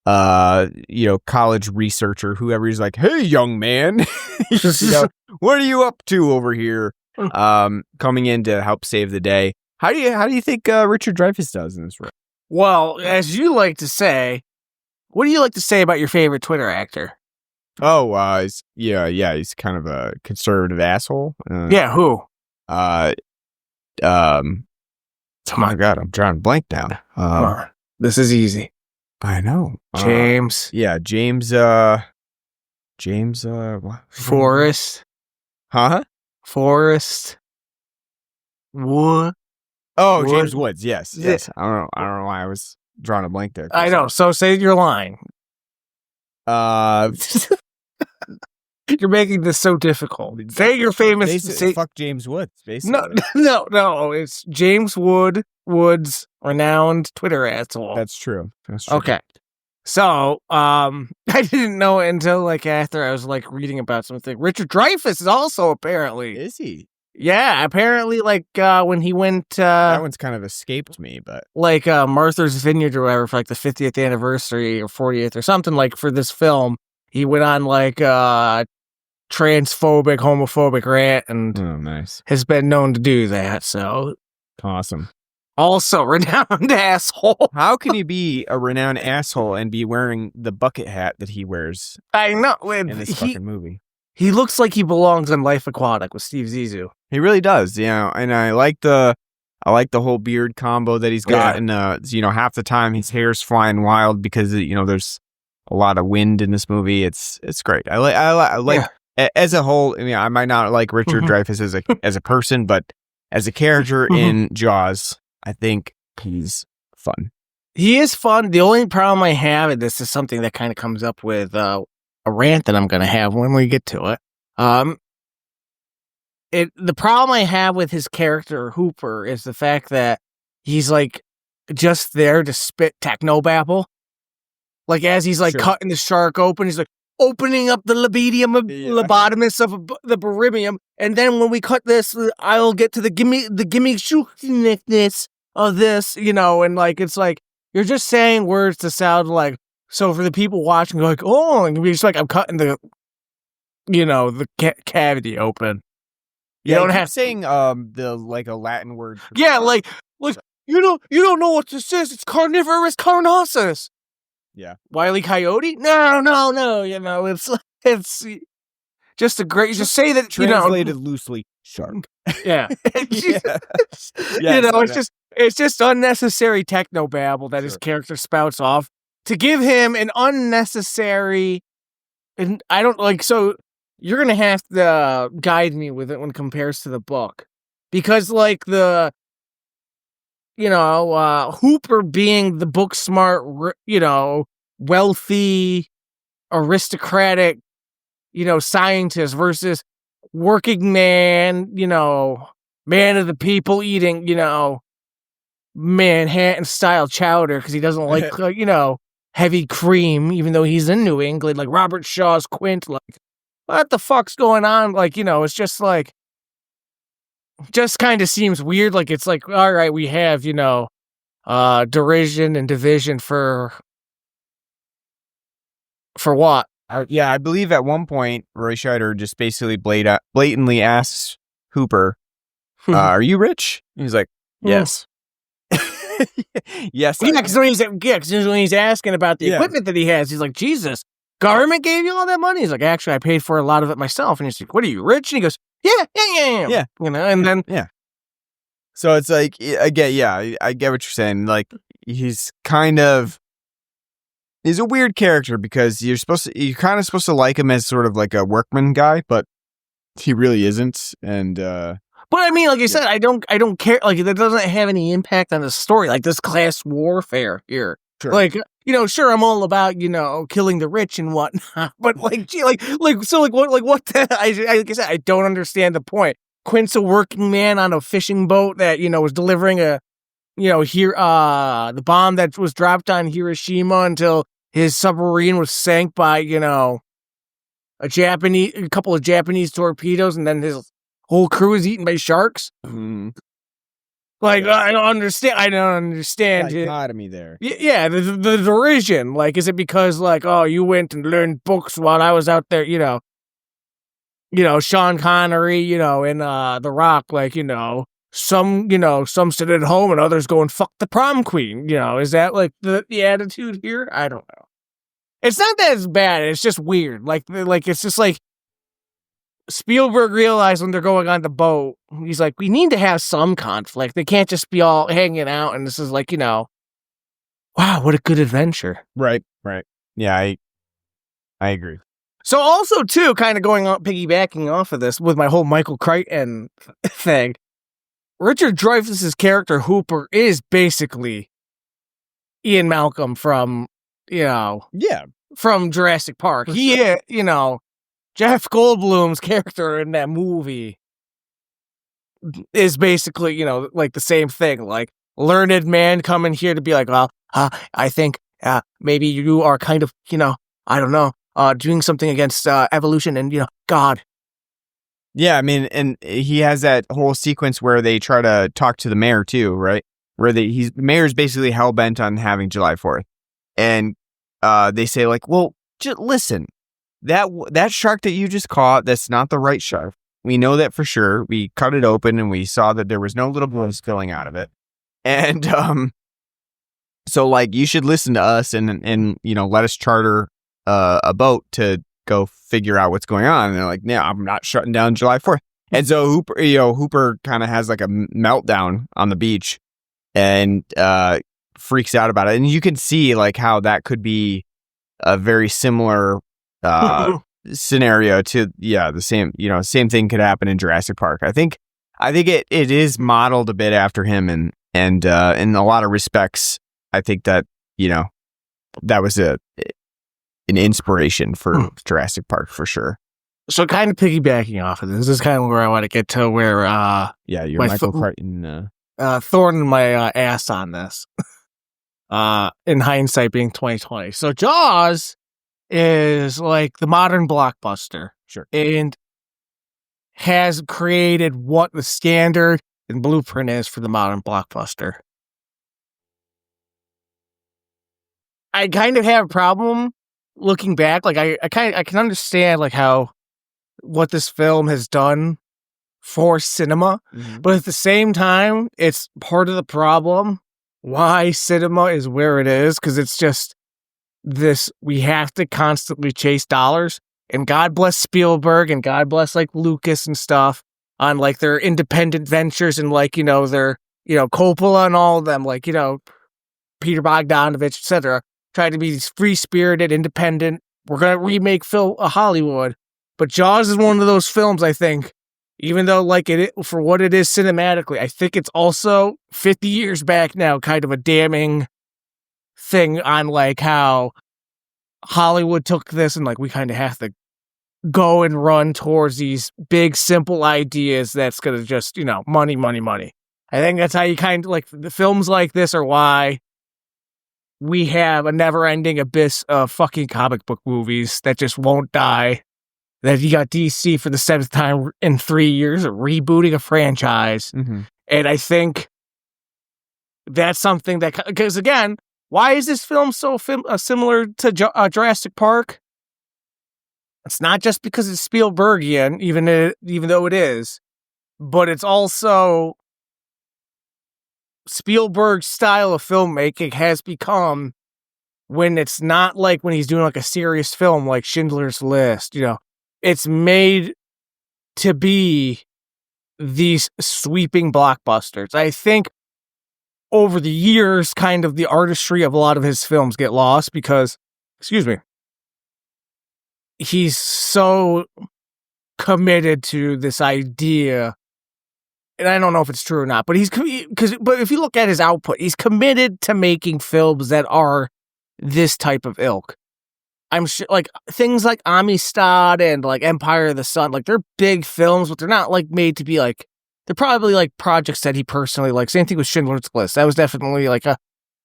Speaker 1: college researcher, whoever. He's like, hey, young man, what are you up to over here? Coming in to help save the day. How do you think Richard Dreyfuss does in this role?
Speaker 3: Well, as you like to say, what do you like to say about your favorite Twitter actor?
Speaker 1: Oh, he's kind of a conservative asshole.
Speaker 3: Yeah, who?
Speaker 1: Oh my God, I'm drawing a blank now.
Speaker 3: Come on. This is easy.
Speaker 1: I know.
Speaker 3: James.
Speaker 1: James, what?
Speaker 3: Forrest.
Speaker 1: Huh?
Speaker 3: Forrest. Wood.
Speaker 1: Oh,
Speaker 3: Wood.
Speaker 1: James Woods. Yes. I don't know why I was drawing a blank there.
Speaker 3: I know. So say your line. You're making this so difficult. Say your famous.
Speaker 1: Fuck James Woods. Basically.
Speaker 3: No. It's James Woods, renowned Twitter asshole.
Speaker 1: That's true.
Speaker 3: Okay. So, I didn't know until like after I was like reading about something. Richard Dreyfuss is also apparently.
Speaker 1: Is he?
Speaker 3: Yeah, apparently like when he went
Speaker 1: that one's kind of escaped me, but
Speaker 3: like Martha's Vineyard or whatever for like the 50th anniversary or 40th or something like for this film, he went on like transphobic, homophobic rant and
Speaker 1: nice.
Speaker 3: Has been known to do that. So
Speaker 1: awesome.
Speaker 3: Also renowned asshole.
Speaker 1: How can you be a renowned asshole and be wearing the bucket hat that he wears?
Speaker 3: I know
Speaker 1: in this fucking movie.
Speaker 3: He looks like he belongs in Life Aquatic with Steve Zissou.
Speaker 1: He really does, and I like the whole beard combo that he's got, and half the time his hair's flying wild because there's a lot of wind in this movie. It's great. I like as a whole. I mean, I might not like Richard Dreyfuss as a person, but as a character in Jaws, I think he's fun.
Speaker 3: He is fun. The only problem I have, and this is something that kind of comes up with a rant that I'm going to have when we get to it. The problem I have with his character Hooper is the fact that he's like just there to spit technobabble. Like as he's like cutting the shark open, he's like opening up the lobotomus of the baribium, and then when we cut this, I'll get to the gimme shootiness of this, and like it's like you're just saying words to sound like. So for the people watching, like, oh, and we're just like, I'm cutting the cavity open. You don't have
Speaker 1: saying the like a Latin word.
Speaker 3: Yeah, like you don't know what this is. It's carnivorous carnosus.
Speaker 1: Yeah,
Speaker 3: Wile E. Coyote. No. It's just a great. Just say that.
Speaker 1: Translated loosely, shark.
Speaker 3: Yeah. It's just unnecessary technobabble that his character spouts off. To give him an unnecessary, and I don't like, so you're going to have to guide me with it when it compares to the book. Because like Hooper being the book smart, wealthy, aristocratic, scientist versus working man, man of the people eating, Manhattan style chowder because he doesn't like, heavy cream, even though he's in New England, like Robert Shaw's Quint, like, what the fuck's going on? Like, it's just like, just kind of seems weird. Like, it's like, all right, we have, derision and division for what?
Speaker 1: I believe at one point, Roy Scheider just basically blatantly asks Hooper, are you rich? And he's like, yes. Yes.
Speaker 3: Yeah, because when he's asking about the equipment that he has, he's like, Jesus, government gave you all that money? He's like, actually, I paid for a lot of it myself. And he's like, what are you, rich? And he goes, yeah. And then...
Speaker 1: Yeah. So it's like, I get what you're saying. Like, he's a weird character because you're kind of supposed to like him as sort of like a workman guy, but he really isn't. And,
Speaker 3: but I mean, like I said, I don't care. Like, that doesn't have any impact on the story. Like this class warfare here.
Speaker 1: Sure.
Speaker 3: Like, sure, I'm all about, killing the rich and whatnot. But like, gee, like what? Like I said, I don't understand the point. Quint's a working man on a fishing boat that was delivering the bomb that was dropped on Hiroshima until his submarine was sank by, a couple of Japanese torpedoes, and then his whole crew is eaten by sharks.
Speaker 1: Mm-hmm.
Speaker 3: Like, I don't understand.
Speaker 1: Dichotomy there.
Speaker 3: Yeah, the derision. Like, is it because, like, oh, you went and learned books while I was out there, Sean Connery, in The Rock, like, some sit at home and others go and fuck the prom queen. Is that like the attitude here? I don't know. It's not that it's bad. It's just weird. Like it's just like Spielberg realized when they're going on the boat, he's like, we need to have some conflict. They can't just be all hanging out. And this is like, wow, what a good adventure.
Speaker 1: Right. Yeah, I agree.
Speaker 3: So also too, kind of piggybacking off of this with my whole Michael Crichton thing, Richard Dreyfuss's character Hooper is basically Ian Malcolm from, from Jurassic Park. Jeff Goldblum's character in that movie is basically, like the same thing. Like, learned man coming here to be like, well, I think maybe you are kind of, I don't know, doing something against evolution and, God.
Speaker 1: Yeah, I mean, and he has that whole sequence where they try to talk to the mayor too, right? Where the mayor's basically hell-bent on having July 4th. And they say like, well, just listen. That shark that you just caught, that's not the right shark. We know that for sure. We cut it open and we saw that there was no little blood spilling out of it. And so like you should listen to us and let us charter a boat to go figure out what's going on. And they're like, no, I'm not shutting down July 4th. And so Hooper kind of has like a meltdown on the beach and freaks out about it. And you can see like how that could be a very similar scenario to the same thing could happen in Jurassic Park. I think it is modeled a bit after him and in a lot of respects I think that that was an inspiration for Jurassic Park for sure.
Speaker 3: So kind of piggybacking off of this is kind of where I want to get to where
Speaker 1: your Michael Crichton
Speaker 3: thorn in my ass on this. In hindsight being 2020. So Jaws is like the modern blockbuster.
Speaker 1: Sure.
Speaker 3: And has created what the standard and blueprint is for the modern blockbuster. I kind of have a problem looking back. Like I can understand like how what this film has done for cinema, but at the same time, it's part of the problem why cinema is where it is, because it's just this, we have to constantly chase dollars, and God bless Spielberg and God bless like Lucas and stuff on like their independent ventures and like, their, Coppola and all of them, like, Peter Bogdanovich, etc. Try to be these free-spirited, independent, we're going to remake Hollywood. But Jaws is one of those films, I think, even though like for what it is cinematically, I think it's also 50 years back now, kind of a damning thing on like how Hollywood took this and like we kind of have to go and run towards these big simple ideas that's gonna just money. I think that's how you kind of like the films like this are why we have a never-ending abyss of fucking comic book movies that just won't die. That you got DC for the 7th time in 3 years rebooting a franchise, and I think that's something that, because again, why is this film so similar to Jurassic Park? It's not just because it's Spielbergian, even though it is, but it's also Spielberg's style of filmmaking has become, when it's not like when he's doing like a serious film like Schindler's List, it's made to be these sweeping blockbusters. I think over the years, kind of the artistry of a lot of his films get lost because, he's so committed to this idea, and I don't know if it's true or not, but but if you look at his output, he's committed to making films that are this type of ilk. I'm sure, like things like Amistad and like Empire of the Sun, like they're big films, but they're not like made to be like. They're probably like projects that he personally likes. Same thing with Schindler's List. That was definitely like a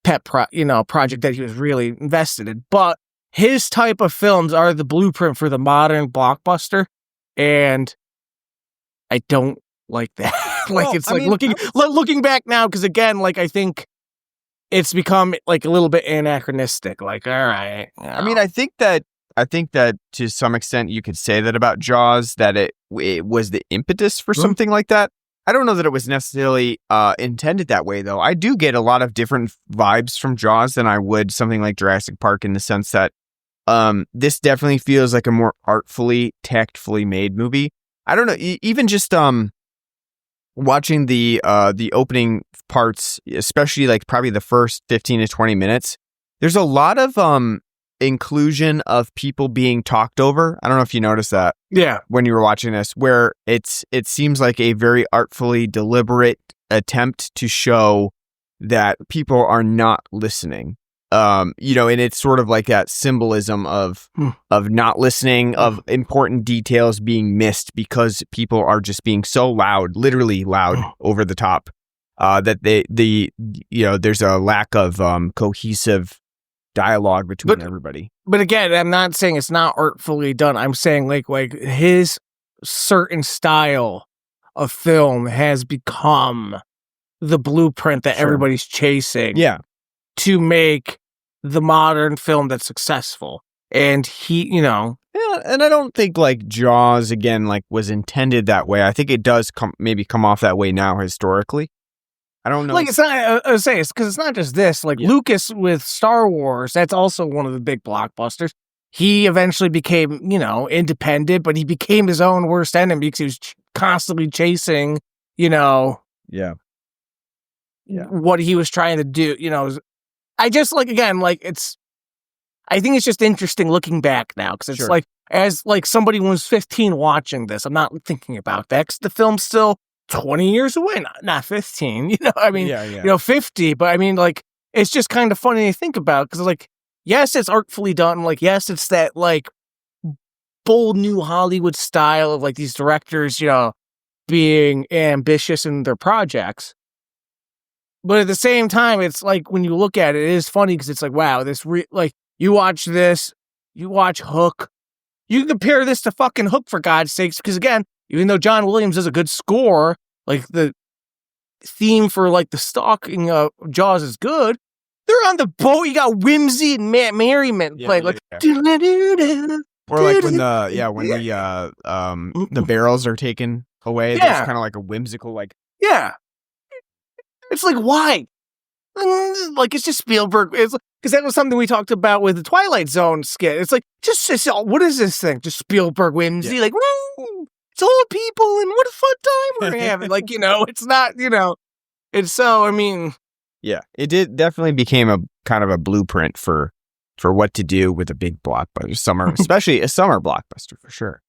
Speaker 3: pet project that he was really invested in. But his type of films are the blueprint for the modern blockbuster, and I don't like that. Looking back now, because again, like I think it's become like a little bit anachronistic. Like, all right,
Speaker 1: I mean, I think that to some extent you could say that about Jaws, that it was the impetus for something like that. I don't know that it was necessarily intended that way, though. I do get a lot of different vibes from Jaws than I would something like Jurassic Park, in the sense that this definitely feels like a more artfully, tactfully made movie. I don't know, even just watching the opening parts, especially like probably the first 15 to 20 minutes, there's a lot of inclusion of people being talked over. I don't know if you noticed that.
Speaker 3: Yeah.
Speaker 1: When you were watching this, where it seems like a very artfully deliberate attempt to show that people are not listening. And it's sort of like that symbolism of not listening, of important details being missed because people are just being so loud, literally loud, over the top, that there's a lack of cohesive dialogue between everybody.
Speaker 3: But again, I'm not saying it's not artfully done. I'm saying like his certain style of film has become the blueprint that everybody's chasing.
Speaker 1: Yeah.
Speaker 3: To make the modern film that's successful. And
Speaker 1: Yeah, and I don't think like Jaws again like was intended that way. I think it does maybe come off that way now historically. I don't know.
Speaker 3: Like, it's not, I was saying, it's because it's not just this. Like, Lucas with Star Wars, that's also one of the big blockbusters. He eventually became, independent, but he became his own worst enemy because he was constantly chasing, what he was trying to do. I just, like, again, like, I think it's just interesting looking back now because it's like, as, like, somebody who was 15 watching this, I'm not thinking about that because the film's still 20 years away, not 15, 50, but I mean, like, it's just kind of funny to think about because, like, yes, it's artfully done, like, yes, it's that, like, bold new Hollywood style of, like, these directors, being ambitious in their projects, but at the same time, it's like, when you look at it, it is funny because it's like, wow, you watch this, you watch Hook, you can compare this to fucking Hook, for God's sakes, because again, even though John Williams does a good score, like, the theme for, like, the stalking of Jaws is good. They're on the boat. You got whimsy and merriment playing. Like,
Speaker 1: or like when the barrels are taken away. There's kind of like a whimsical, like...
Speaker 3: Yeah. It's like, why? Like, it's just Spielberg. It's because that was something we talked about with the Twilight Zone skit. It's like, what is this thing? Just Spielberg whimsy? Like, woo! It's old people and what a fun time we're having. Like, it's not, it's so, I mean.
Speaker 1: Yeah, it definitely became a kind of a blueprint for what to do with a big blockbuster, especially a summer blockbuster for sure.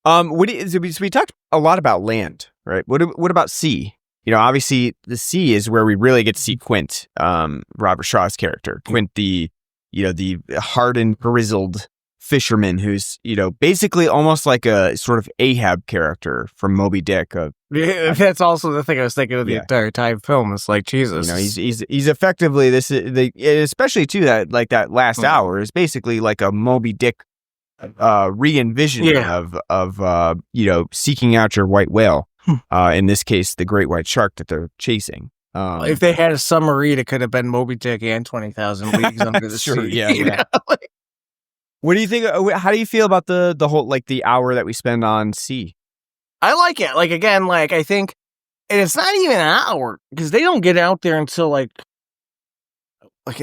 Speaker 1: So we talked a lot about land, right? What about sea? Obviously the sea is where we really get to see Quint, Robert Shaw's character. Quint, the hardened, grizzled fisherman who's, basically almost like a sort of Ahab character from Moby Dick.
Speaker 3: That's also the thing I was thinking of the entire time film. It's like, Jesus.
Speaker 1: He's effectively especially too that last hour is basically like a Moby Dick re-envisioning of seeking out your white whale. In this case, the great white shark that they're chasing.
Speaker 3: If they had a submarine, it could have been Moby Dick and 20,000 Leagues Under the Sea.
Speaker 1: Yeah. What do you think? How do you feel about the whole, like, the hour that we spend on sea?
Speaker 3: I like it. Like, again, like, I think, and it's not even an hour because they don't get out there until like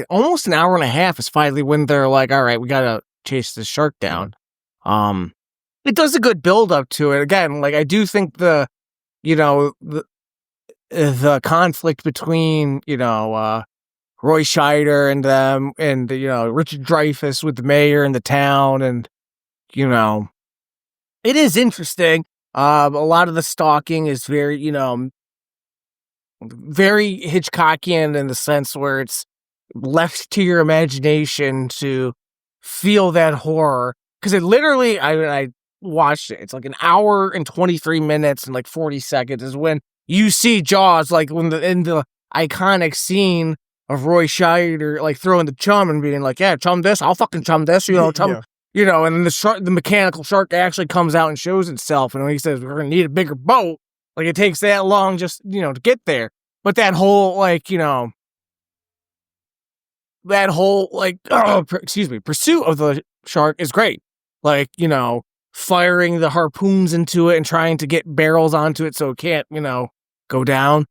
Speaker 3: almost an hour and a half is finally when they're like, all right, we gotta chase this shark down. It does a good build up to it. Again, like, I do think the conflict between Roy Scheider and them, and Richard Dreyfuss with the mayor and the town, and it is interesting. A lot of the stalking is very very Hitchcockian in the sense where it's left to your imagination to feel that horror, because it literally, I watched it. It's like an hour and 23 minutes and like 40 seconds is when you see Jaws, like when in the iconic scene Roy Scheider like throwing the chum and being like, yeah, chum this, I'll fucking chum this, chum,
Speaker 1: Yeah.
Speaker 3: and then the mechanical shark actually comes out and shows itself, and when he says we're gonna need a bigger boat, like it takes that long just to get there, but that whole pursuit of the shark is great, firing the harpoons into it and trying to get barrels onto it so it can't go down.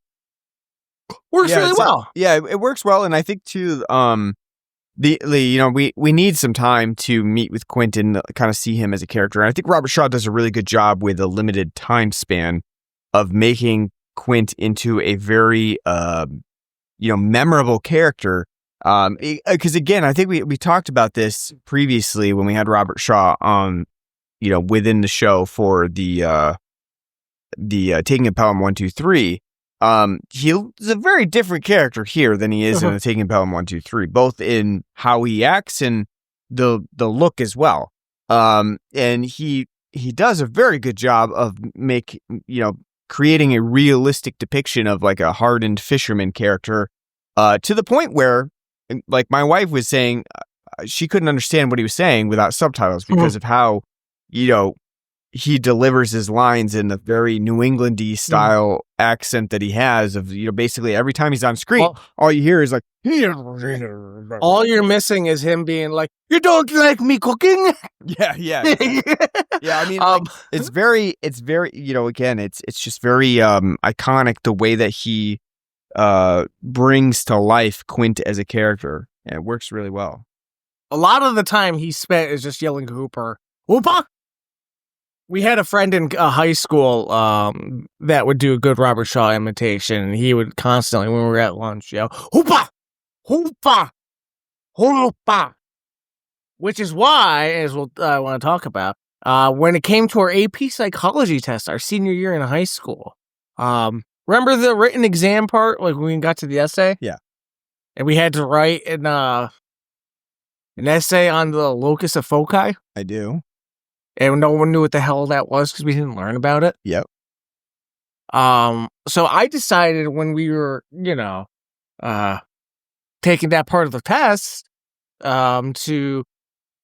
Speaker 3: Works really well.
Speaker 1: Yeah, it works well, and I think too, we need some time to meet with Quint and kind of see him as a character. And I think Robert Shaw does a really good job with a limited time span of making Quint into a very memorable character. Because again, I think we talked about this previously when we had Robert Shaw on, within the show for the Taking of Pelham 1, 2, 3. He's a very different character here than he is in the Taking Pelham 1, 2, 3, both in how he acts and the look as well. And he does a very good job of creating a realistic depiction of like a hardened fisherman character, to the point where, like my wife was saying, she couldn't understand what he was saying without subtitles because of how, he delivers his lines in the very New England-y style accent that he has of, basically every time he's on screen, all you hear is like,
Speaker 3: all you're missing is him being like, you don't like me cooking?
Speaker 1: Yeah. Yeah. I mean, it's very, again, it's just very iconic the way that he brings to life Quint as a character. And it works really well.
Speaker 3: A lot of the time he spent is just yelling Hooper. Hooper! We had a friend in high school that would do a good Robert Shaw imitation, and he would constantly, when we were at lunch, yell, Hoopa! Hoopa! Hoopa! Which is why, as I want to talk about, when it came to our AP psychology test, our senior year in high school, remember the written exam part, like when we got to the essay?
Speaker 1: Yeah.
Speaker 3: And we had to write an essay on the locus of foci?
Speaker 1: I do.
Speaker 3: And no one knew what the hell that was because we didn't learn about it.
Speaker 1: Yep.
Speaker 3: So I decided when we were, taking that part of the test, to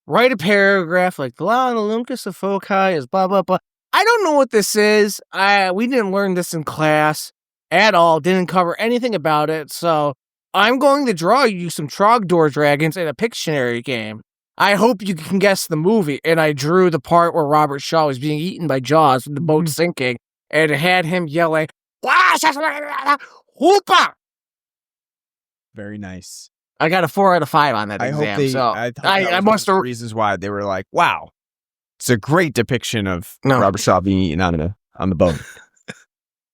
Speaker 3: write a paragraph like the locus of foci is blah blah blah. I don't know what this is. We didn't learn this in class at all. Didn't cover anything about it. So I'm going to draw you some Trogdor dragons in a Pictionary game. I hope you can guess the movie. And I drew the part where Robert Shaw was being eaten by Jaws with the boat sinking, and it had him yelling, Hoopa!
Speaker 1: Very nice.
Speaker 3: I got a 4 out of 5 on that exam. I must have
Speaker 1: reasons why they were like, wow, it's a great depiction of Robert Shaw being eaten on the boat.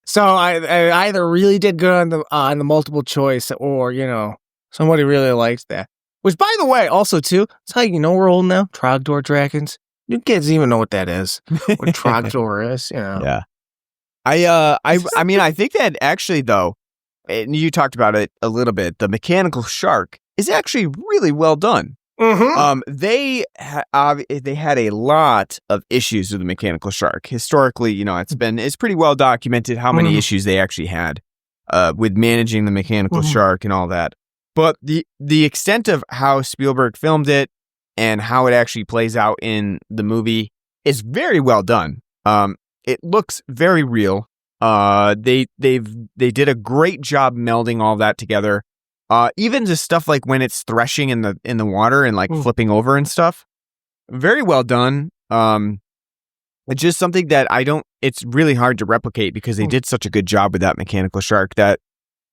Speaker 3: So I either really did good on the multiple choice, or somebody really liked that. Which, by the way, also too, that's how you know we're old now. Trogdor dragons. You kids even know what that is. What Trogdor is,
Speaker 1: Yeah. I mean, I think that actually, though, and you talked about it a little bit, the mechanical shark is actually really well done.
Speaker 3: Mm-hmm.
Speaker 1: They had a lot of issues with the mechanical shark. Historically, it's pretty well documented how many issues they actually had with managing the mechanical shark and all that. But the extent of how Spielberg filmed it and how it actually plays out in the movie is very well done. It looks very real. They did a great job melding all that together. Even just stuff like when it's threshing in the water and like flipping over and stuff. Very well done. It's just something that it's really hard to replicate because they did such a good job with that mechanical shark that,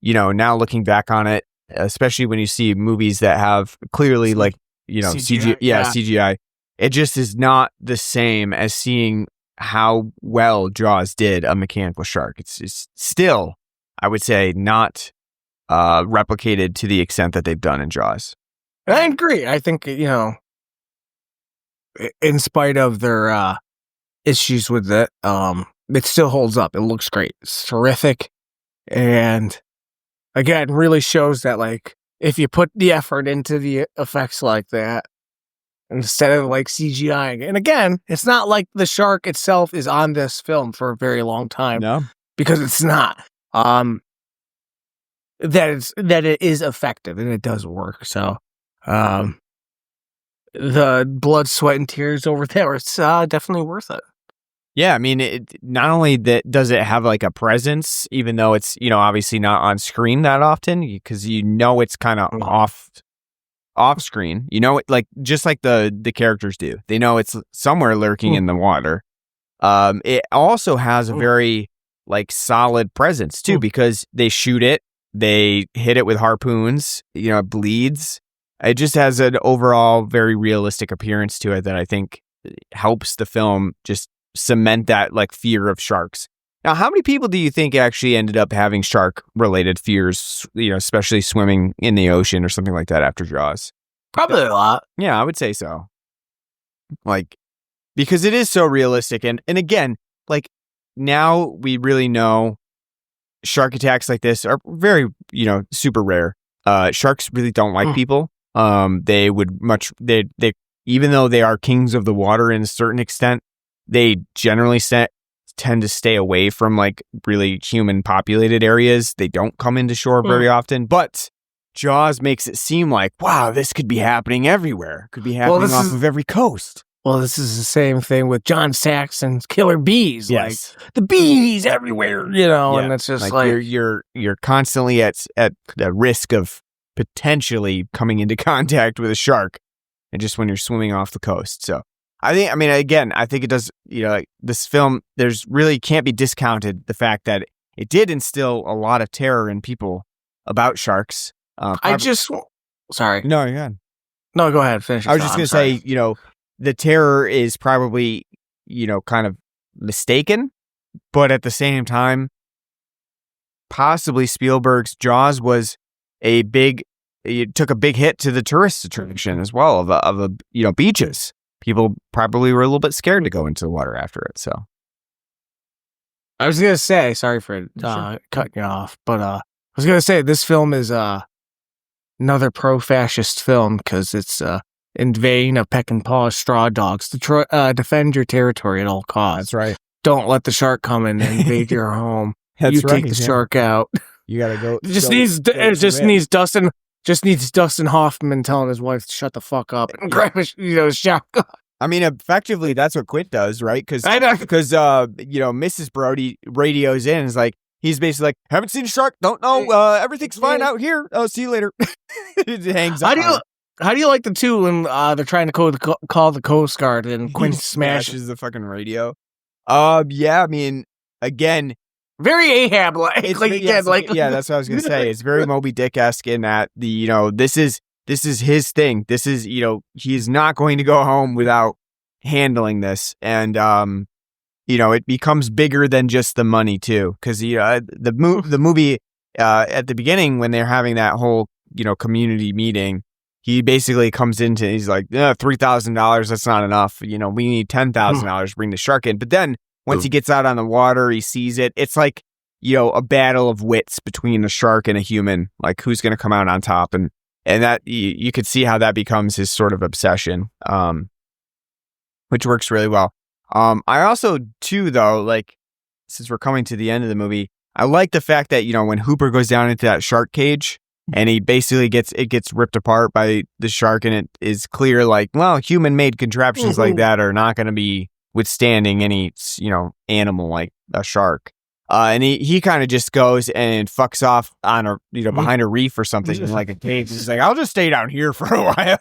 Speaker 1: now looking back on it, especially when you see movies that have clearly like, CGI, CGI, it just is not the same as seeing how well Jaws did a mechanical shark. It's still, I would say, not replicated to the extent that they've done in Jaws.
Speaker 3: I agree. I think, in spite of their issues with it still holds up. It looks great. It's terrific. And again, really shows that, like, if you put the effort into the effects like that, instead of like CGI, and again, it's not like the shark itself is on this film for a very long time.
Speaker 1: No,
Speaker 3: because it's not. that it is effective and it does work. So, the blood, sweat, and tears over there, it's definitely worth it.
Speaker 1: Yeah, I mean, it not only that does it have like a presence, even though it's, obviously not on screen that often, because it's kind of off screen. It like just like the characters do. They know it's somewhere lurking in the water. It also has a very like solid presence too, because they shoot it, they hit it with harpoons. It bleeds. It just has an overall very realistic appearance to it that I think helps the film just cement that like fear of sharks. Now, how many people do you think actually ended up having shark-related fears, especially swimming in the ocean or something like that after Jaws?
Speaker 3: Probably a lot.
Speaker 1: Yeah, I would say so. Like, because it is so realistic. And again, like, now we really know shark attacks like this are very, super rare. Sharks really don't like people. They would they even though they are kings of the water in a certain extent, they generally tend to stay away from like really human populated areas. They don't come into shore very often, but Jaws makes it seem like, wow, this could be happening everywhere. Could be happening off of every coast.
Speaker 3: Well, this is the same thing with John Saxon's Killer Bees.
Speaker 1: Yes.
Speaker 3: Like the bees everywhere, and it's just like
Speaker 1: you're constantly at the risk of potentially coming into contact with a shark, and just when you're swimming off the coast. So I think it does, this film, there's really can't be discounted the fact that it did instill a lot of terror in people about sharks.
Speaker 3: Sorry.
Speaker 1: No, you're good.
Speaker 3: No, go ahead. Finish.
Speaker 1: I was just going to say, the terror is probably, kind of mistaken, but at the same time, possibly Spielberg's Jaws was it took a big hit to the tourist attraction as well of beaches. People probably were a little bit scared to go into the water after it. So
Speaker 3: I was going to say, sorry for cutting you off, but I was going to say this film is another pro-fascist film because it's in vein of Peck and Paw's Straw Dogs. Defend your territory at all costs.
Speaker 1: that's right.
Speaker 3: Don't let the shark come in and invade your home.
Speaker 1: That's right.
Speaker 3: Take the shark out.
Speaker 1: You got to go.
Speaker 3: It just needs Dustin Hoffman telling his wife to shut the fuck up and grab a shotgun.
Speaker 1: I mean, effectively, that's what Quint does, right? Because Mrs. Brody radios in and is like, he's basically like, haven't seen a shark, don't know, everything's fine out here. Oh, see you later. It hangs up.
Speaker 3: How do you like the two when they're trying to call the Coast Guard and Quint smashes
Speaker 1: the fucking radio? Yeah, I mean, again,
Speaker 3: very Ahab-like.
Speaker 1: That's what I was gonna say. It's very Moby Dick-esque in that this is his thing. This is he's not going to go home without handling this, and it becomes bigger than just the money too, because the movie at the beginning when they're having that whole community meeting, he basically comes into, he's like, $3,000, that's not enough. We need $10,000 to bring the shark in. But then once he gets out on the water, he sees it. It's like, a battle of wits between a shark and a human, like who's going to come out on top. And that you could see how that becomes his sort of obsession, which works really well. I also too, though, like, since we're coming to the end of the movie, I like the fact that, when Hooper goes down into that shark cage and he basically gets ripped apart by the shark, and it is clear, like, well, human-made contraptions like that are not going to be withstanding any, animal like a shark. And he kind of just goes and fucks off on a, behind a reef or something, like a cage. He's like, I'll just stay down here for a while.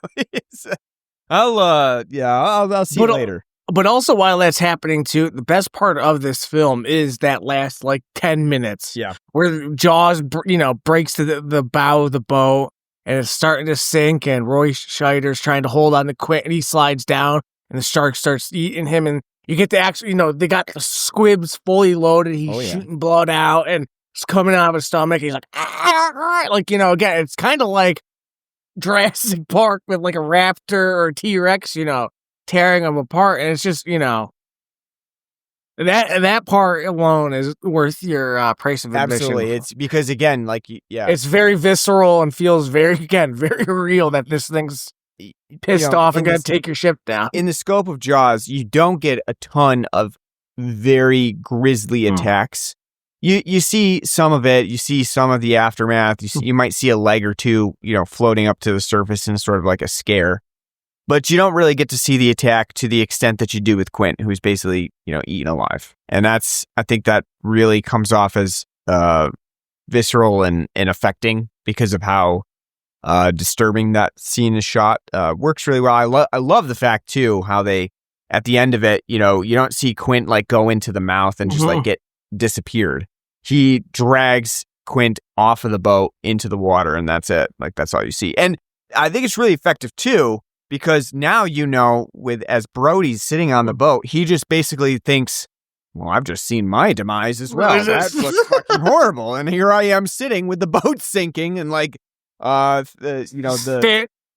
Speaker 1: I'll see you later.
Speaker 3: But also while that's happening too, the best part of this film is that last like 10 minutes.
Speaker 1: Yeah.
Speaker 3: Where Jaws, breaks to the bow of the boat and it's starting to sink, and Roy Scheider's trying to hold on to Quint, and he slides down and the shark starts eating him, and you get to actually, they got the squibs fully loaded. He's shooting blood out and it's coming out of his stomach. He's like, again, it's kind of like Jurassic Park with like a raptor or a T-Rex, tearing them apart. And it's just, that part alone is worth your price of admission.
Speaker 1: Absolutely. It's because, again,
Speaker 3: it's very visceral and feels very real that this thing's pissed off and going to take your ship down.
Speaker 1: In the scope of Jaws, you don't get a ton of very grisly attacks. you see some of it. You see some of the aftermath. You might see a leg or two, floating up to the surface in sort of like a scare. But you don't really get to see the attack to the extent that you do with Quint, who's basically, eaten alive. And I think that really comes off as visceral and affecting because of how disturbing that scene is shot. Works really well. I love the fact, too, how they, at the end of it, you don't see Quint like go into the mouth and just like get disappeared. He drags Quint off of the boat into the water, and that's it. Like, that's all you see. And I think it's really effective, too, because now, as Brody's sitting on the boat, he just basically thinks, well, I've just seen my demise as well. That looks fucking horrible. And here I am sitting with the boat sinking and like,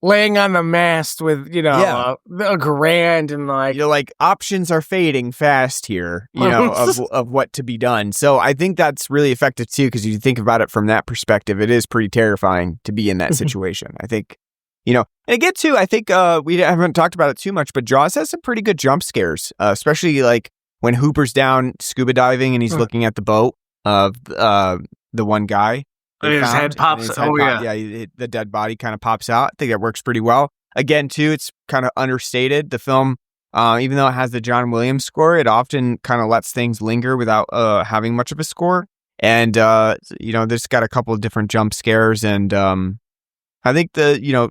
Speaker 3: laying on the mast with, a grand and like,
Speaker 1: options are fading fast here, of what to be done. So I think that's really effective too, because you think about it from that perspective, it is pretty terrifying to be in that situation. I think, and again too, I think we haven't talked about it too much, but Jaws has some pretty good jump scares, especially like when Hooper's down scuba diving and he's looking at the boat of the one guy.
Speaker 3: His head pops.
Speaker 1: The dead body kind of pops out. I think that works pretty well. Again, too, it's kind of understated. The film, even though it has the John Williams score, it often kind of lets things linger without having much of a score. And there's got a couple of different jump scares, and I think the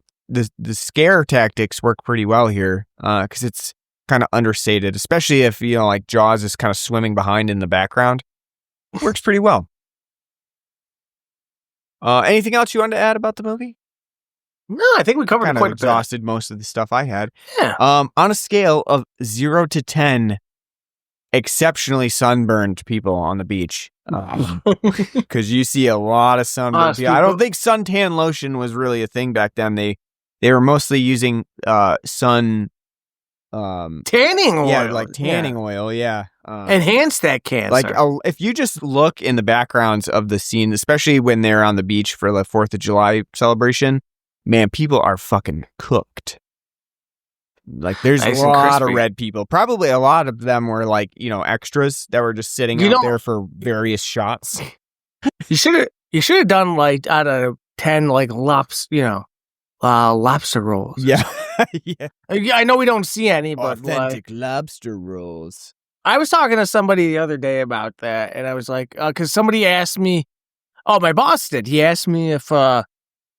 Speaker 1: scare tactics work pretty well here because it's kind of understated, especially if like Jaws is kind of swimming behind in the background. It works pretty well. Anything else you wanted to add about the movie?
Speaker 3: No, I think we covered quite
Speaker 1: exhausted most of the stuff I had.
Speaker 3: Yeah.
Speaker 1: On a scale of 0 to 10, exceptionally sunburned people on the beach. Because you see a lot of sunburned people. I don't think suntan lotion was really a thing back then. They were mostly using sun
Speaker 3: tanning oil.
Speaker 1: Yeah, like tanning oil. Yeah.
Speaker 3: Enhance that cancer.
Speaker 1: Like, if you just look in the backgrounds of the scene, especially when they're on the beach for the 4th of July celebration, man, people are fucking cooked. Like, there's nice a lot of red people. Probably a lot of them were like, extras that were just sitting out there for various shots.
Speaker 3: You should have done like out of 10 like lobster rolls.
Speaker 1: Yeah. Yeah.
Speaker 3: I know we don't see any, but
Speaker 1: authentic lobster rolls.
Speaker 3: I was talking to somebody the other day about that, and I was like, because somebody asked me, my boss did. He asked me if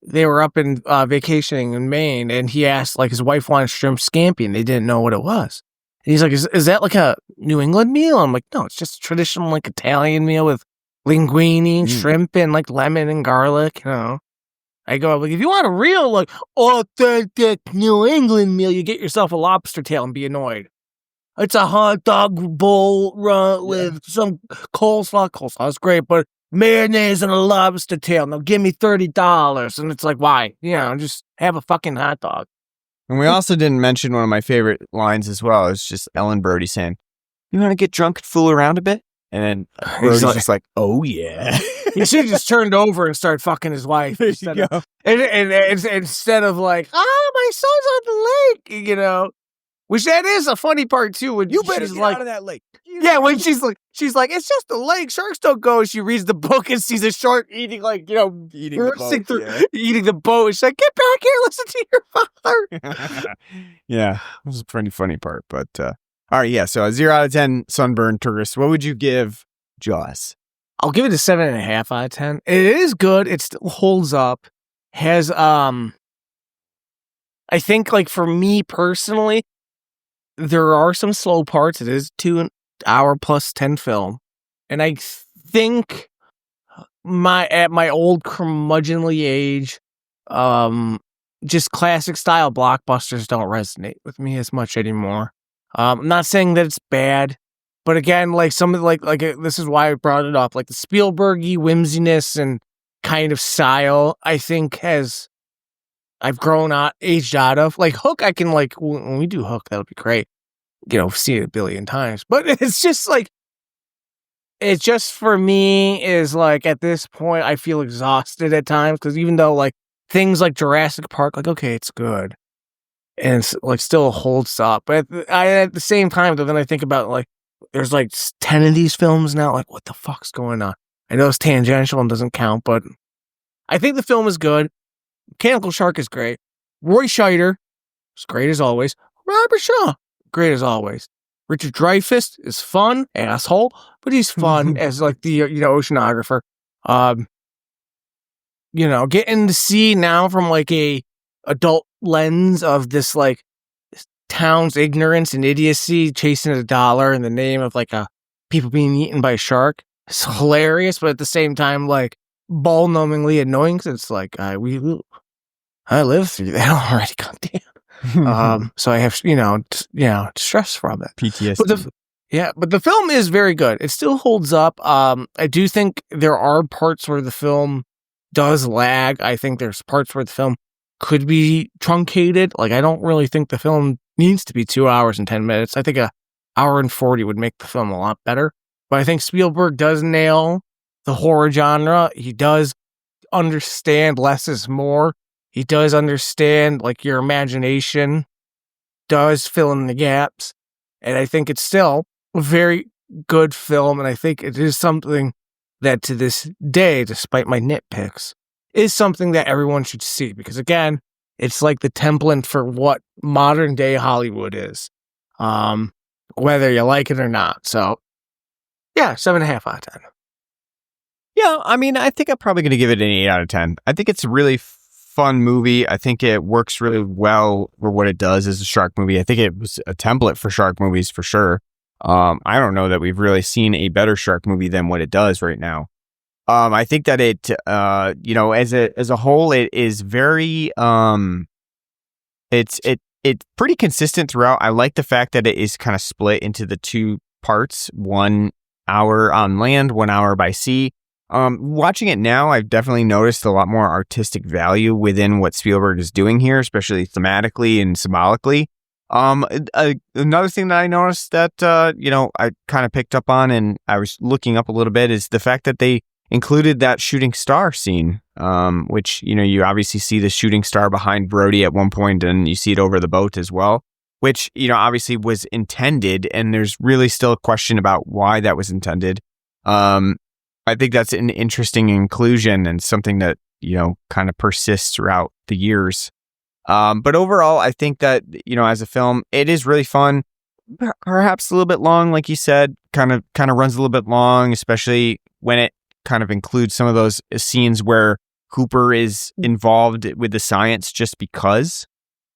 Speaker 3: they were up in vacationing in Maine, and he asked, like, his wife wanted shrimp scampi, and they didn't know what it was. And he's like, is that like a New England meal? I'm like, no, it's just a traditional, like, Italian meal with linguine, shrimp, and, like, lemon and garlic, I go, like, if you want a real, like, authentic New England meal, you get yourself a lobster tail and be annoyed. It's a hot dog bowl with some coleslaw. Coleslaw's great, but mayonnaise and a lobster tail. Now give me $30. And it's like, why? Just have a fucking hot dog.
Speaker 1: And we also didn't mention one of my favorite lines as well. It's just Ellen Brody saying, you want to get drunk and fool around a bit? And then Brody's just like, oh, yeah.
Speaker 3: He should have just turned over and started fucking his wife. Instead of like, my son's on the lake, Which that is a funny part too. When
Speaker 1: you better
Speaker 3: get
Speaker 1: out of that lake.
Speaker 3: When she's like, it's just a lake. Sharks don't go. She reads the book and sees a shark eating
Speaker 1: eating
Speaker 3: the boat. She's like, get back here, listen to your father.
Speaker 1: Yeah, this is a pretty funny part. But all right, yeah. So a 0 out of 10 sunburned tourist. What would you give Jaws?
Speaker 3: I'll give it a 7.5 out of 10. It is good. It still holds up. Has I think like for me personally, there are some slow parts. It is 2 hour plus 10 film. And I think at my old curmudgeonly age, just classic style blockbusters don't resonate with me as much anymore. I'm not saying that it's bad, but again, like something like this is why I brought it up. Like the Spielberg-y whimsiness and kind of style, I think I've aged out of. Like Hook, I can when we do Hook, that'll be great. See it a billion times. But it's just like, it just for me is like at this point, I feel exhausted at times because even though like things like Jurassic Park, like, okay, it's good. And it's like still holds up. But at the same time, though, then I think about like, there's like 10 of these films now. Like, what the fuck's going on? I know it's tangential and doesn't count, but I think the film is good. Mechanical Shark is great. Roy Scheider is great as always. Robert Shaw, great as always. Richard Dreyfuss is fun, asshole, but he's fun as like the oceanographer. Getting to see now from like a adult lens of this like town's ignorance and idiocy, chasing a dollar in the name of like people being eaten by a shark. It's hilarious, but at the same time, like ball-numbingly annoying. Cause it's like I lived through that already. Goddamn. So I have stress from it.
Speaker 1: PTSD.
Speaker 3: But the film is very good. It still holds up. I do think there are parts where the film does lag. I think there's parts where the film could be truncated. Like, I don't really think the film needs to be 2 hours and 10 minutes. I think an hour and 40 would make the film a lot better. But I think Spielberg does nail the horror genre. He does understand less is more. He does understand, like, your imagination does fill in the gaps. And I think it's still a very good film. And I think it is something that to this day, despite my nitpicks, is something that everyone should see. Because again, it's like the template for what modern day Hollywood is, whether you like it or not. So, yeah, 7.5 out of 10.
Speaker 1: Yeah, I mean, I think I'm probably going to give it an 8 out of 10. I think it's a really fun movie. I think it works really well for what it does as a shark movie. I think it was a template for shark movies for sure. I don't know that we've really seen a better shark movie than what it does right now. I think that it, as a whole, it is very, it's pretty consistent throughout. I like the fact that it is kind of split into the two parts, 1 hour on land, 1 hour by sea. Watching it now, I've definitely noticed a lot more artistic value within what Spielberg is doing here, especially thematically and symbolically. Another thing that I noticed that, I kind of picked up on and I was looking up a little bit is the fact that they included that shooting star scene, which, you obviously see the shooting star behind Brody at one point and you see it over the boat as well, which, obviously was intended. And there's really still a question about why that was intended. I think that's an interesting inclusion and something that, kind of persists throughout the years. But overall, I think that, as a film, it is really fun, perhaps a little bit long, like you said, kind of runs a little bit long, especially when it kind of includes some of those scenes where Cooper is involved with the science just because.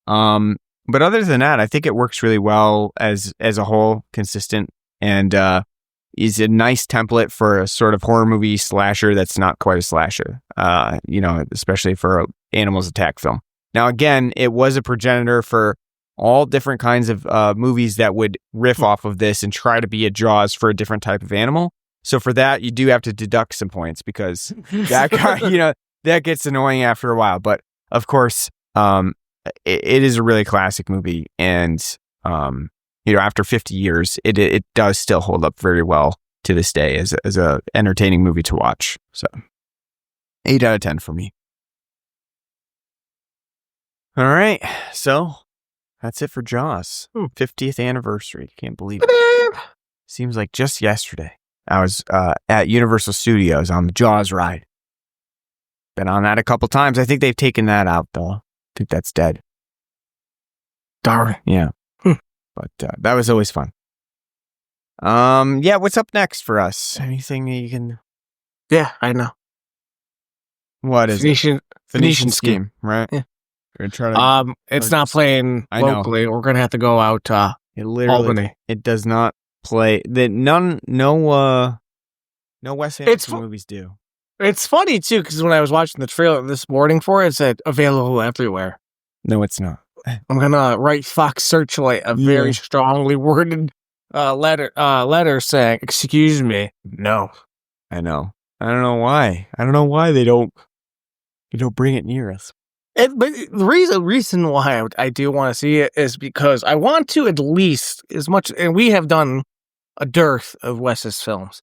Speaker 1: But other than that, I think it works really well as a whole, consistent, and is a nice template for a sort of horror movie slasher that's not quite a slasher, especially for an animals attack film. Now, again, it was a progenitor for all different kinds of movies that would riff off of this and try to be a Jaws for a different type of animal. So for that, you do have to deduct some points because that that gets annoying after a while. But of course, it is a really classic movie, and after 50 years, it does still hold up very well to this day as a entertaining movie to watch. So 8 out of 10 for me. All right, so that's it for Jaws. 50th anniversary. Can't believe it. Seems like just yesterday. I was at Universal Studios on the Jaws ride. Been on that a couple times. I think they've taken that out, though. I think that's dead.
Speaker 3: Darn.
Speaker 1: Yeah. But that was always fun. What's up next for us? Anything that you can...
Speaker 3: Yeah, I know.
Speaker 1: What is it? Phoenician Scheme, right?
Speaker 3: Yeah.
Speaker 1: We're gonna try to...
Speaker 3: it's not playing locally. We're going to have to go out Albany.
Speaker 1: It does not play... No Wes Anderson movies do.
Speaker 3: It's funny, too, because when I was watching the trailer this morning for it, it said available everywhere.
Speaker 1: No, it's not.
Speaker 3: I'm going to write Fox Searchlight a very strongly worded letter saying, excuse me, no.
Speaker 1: I know. I don't know why. I don't know why they don't bring it near us.
Speaker 3: But the reason why I do want to see it is because I want to at least as much, and we have done a dearth of Wes's films.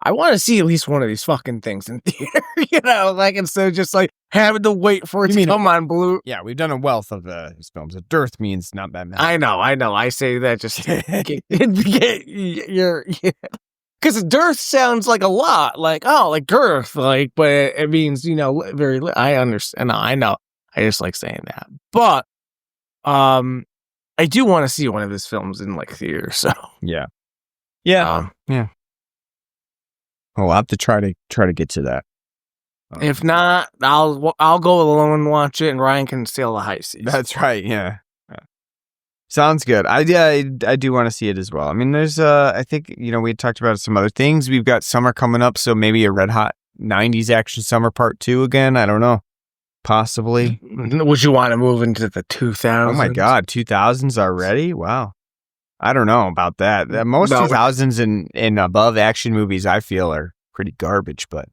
Speaker 3: I want to see at least one of these fucking things in theater, instead of just having to wait for it to come on Blue.
Speaker 1: Yeah, we've done a wealth of his films. A dearth means not that many.
Speaker 3: I know. I say that just to get your Because dearth sounds like a lot, like girth, like, but it means, very. I understand. I know. I just like saying that, but I do want to see one of his films in like theater. So
Speaker 1: yeah. We'll have to try to get to that.
Speaker 3: If not, I'll go alone and watch it, and Ryan can sail the high seas.
Speaker 1: That's right. Yeah. Sounds good. I do want to see it as well. I mean, there's I think we talked about some other things. We've got summer coming up, so maybe a Red Hot 90s Action Summer Part 2 again. I don't know. Possibly.
Speaker 3: Would you want to move into the 2000s?
Speaker 1: Oh my God, 2000s already? Wow. I don't know about that. Most 2000s and above action movies I feel are pretty garbage, but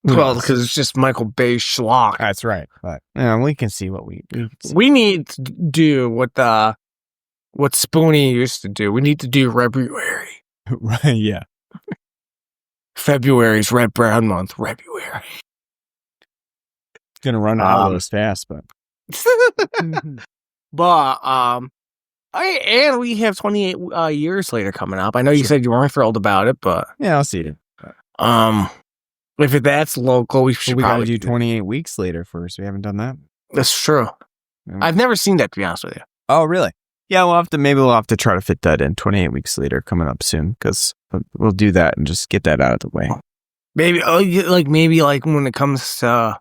Speaker 3: well, because it's just Michael Bay schlock.
Speaker 1: That's right. But we can see what we
Speaker 3: need to do what Spoonie used to do. We need to do February.
Speaker 1: Right, yeah.
Speaker 3: February's Red Brown month. February.
Speaker 1: It's gonna run out of those fast, but
Speaker 3: and we have 28 years later coming up. I know you said you weren't thrilled about it, but
Speaker 1: yeah, I'll see it.
Speaker 3: If that's local, we should probably
Speaker 1: do 28 weeks later first. We haven't done that.
Speaker 3: That's true. Yeah. I've never seen that, to be honest with you.
Speaker 1: Oh, really? Yeah, we'll have to try to fit that in 28 weeks later coming up soon, because we'll do that and just get that out of the way.
Speaker 3: Maybe when it comes to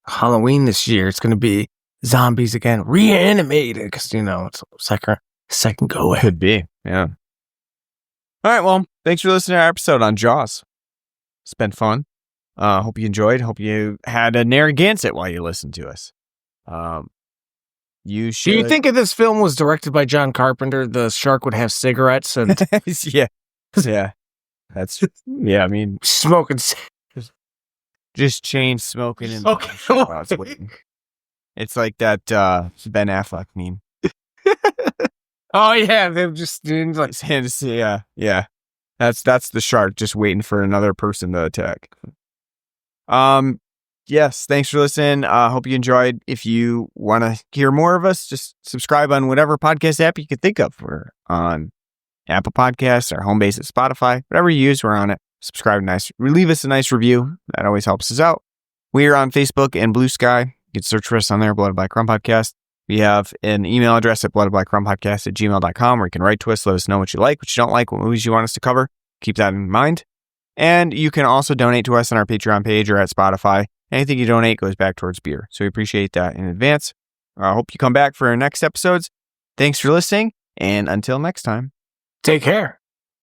Speaker 3: Halloween this year, it's going to be zombies again, reanimated, because it's second go away.
Speaker 1: Could be, yeah. All right, well, thanks for listening to our episode on Jaws. It's been fun. Hope you enjoyed. Hope you had a Narragansett while you listened to us. You should.
Speaker 3: Do you think if this film was directed by John Carpenter, the shark would have cigarettes and
Speaker 1: yeah. That's yeah. I mean,
Speaker 3: smoking.
Speaker 1: Just chain smoking and
Speaker 3: okay.
Speaker 1: It's like that Ben Affleck meme.
Speaker 3: Oh yeah, they're just doing like
Speaker 1: yeah. That's the shark just waiting for another person to attack. Yes, thanks for listening. Hope you enjoyed. If you want to hear more of us, just subscribe on whatever podcast app you can think of. We're on Apple Podcasts, our home base at Spotify, whatever you use, we're on it. Subscribe, leave us a nice review. That always helps us out. We are on Facebook and Blue Sky. You can search for us on there, Blood of Black Crumb Podcast. We have an email address at bloodofblackcrumbpodcast@gmail.com, where you can write to us, let us know what you like, what you don't like, what movies you want us to cover. Keep that in mind. And you can also donate to us on our Patreon page or at Spotify. Anything you donate goes back towards beer. So we appreciate that in advance. I hope you come back for our next episodes. Thanks for listening. And until next time,
Speaker 3: take care.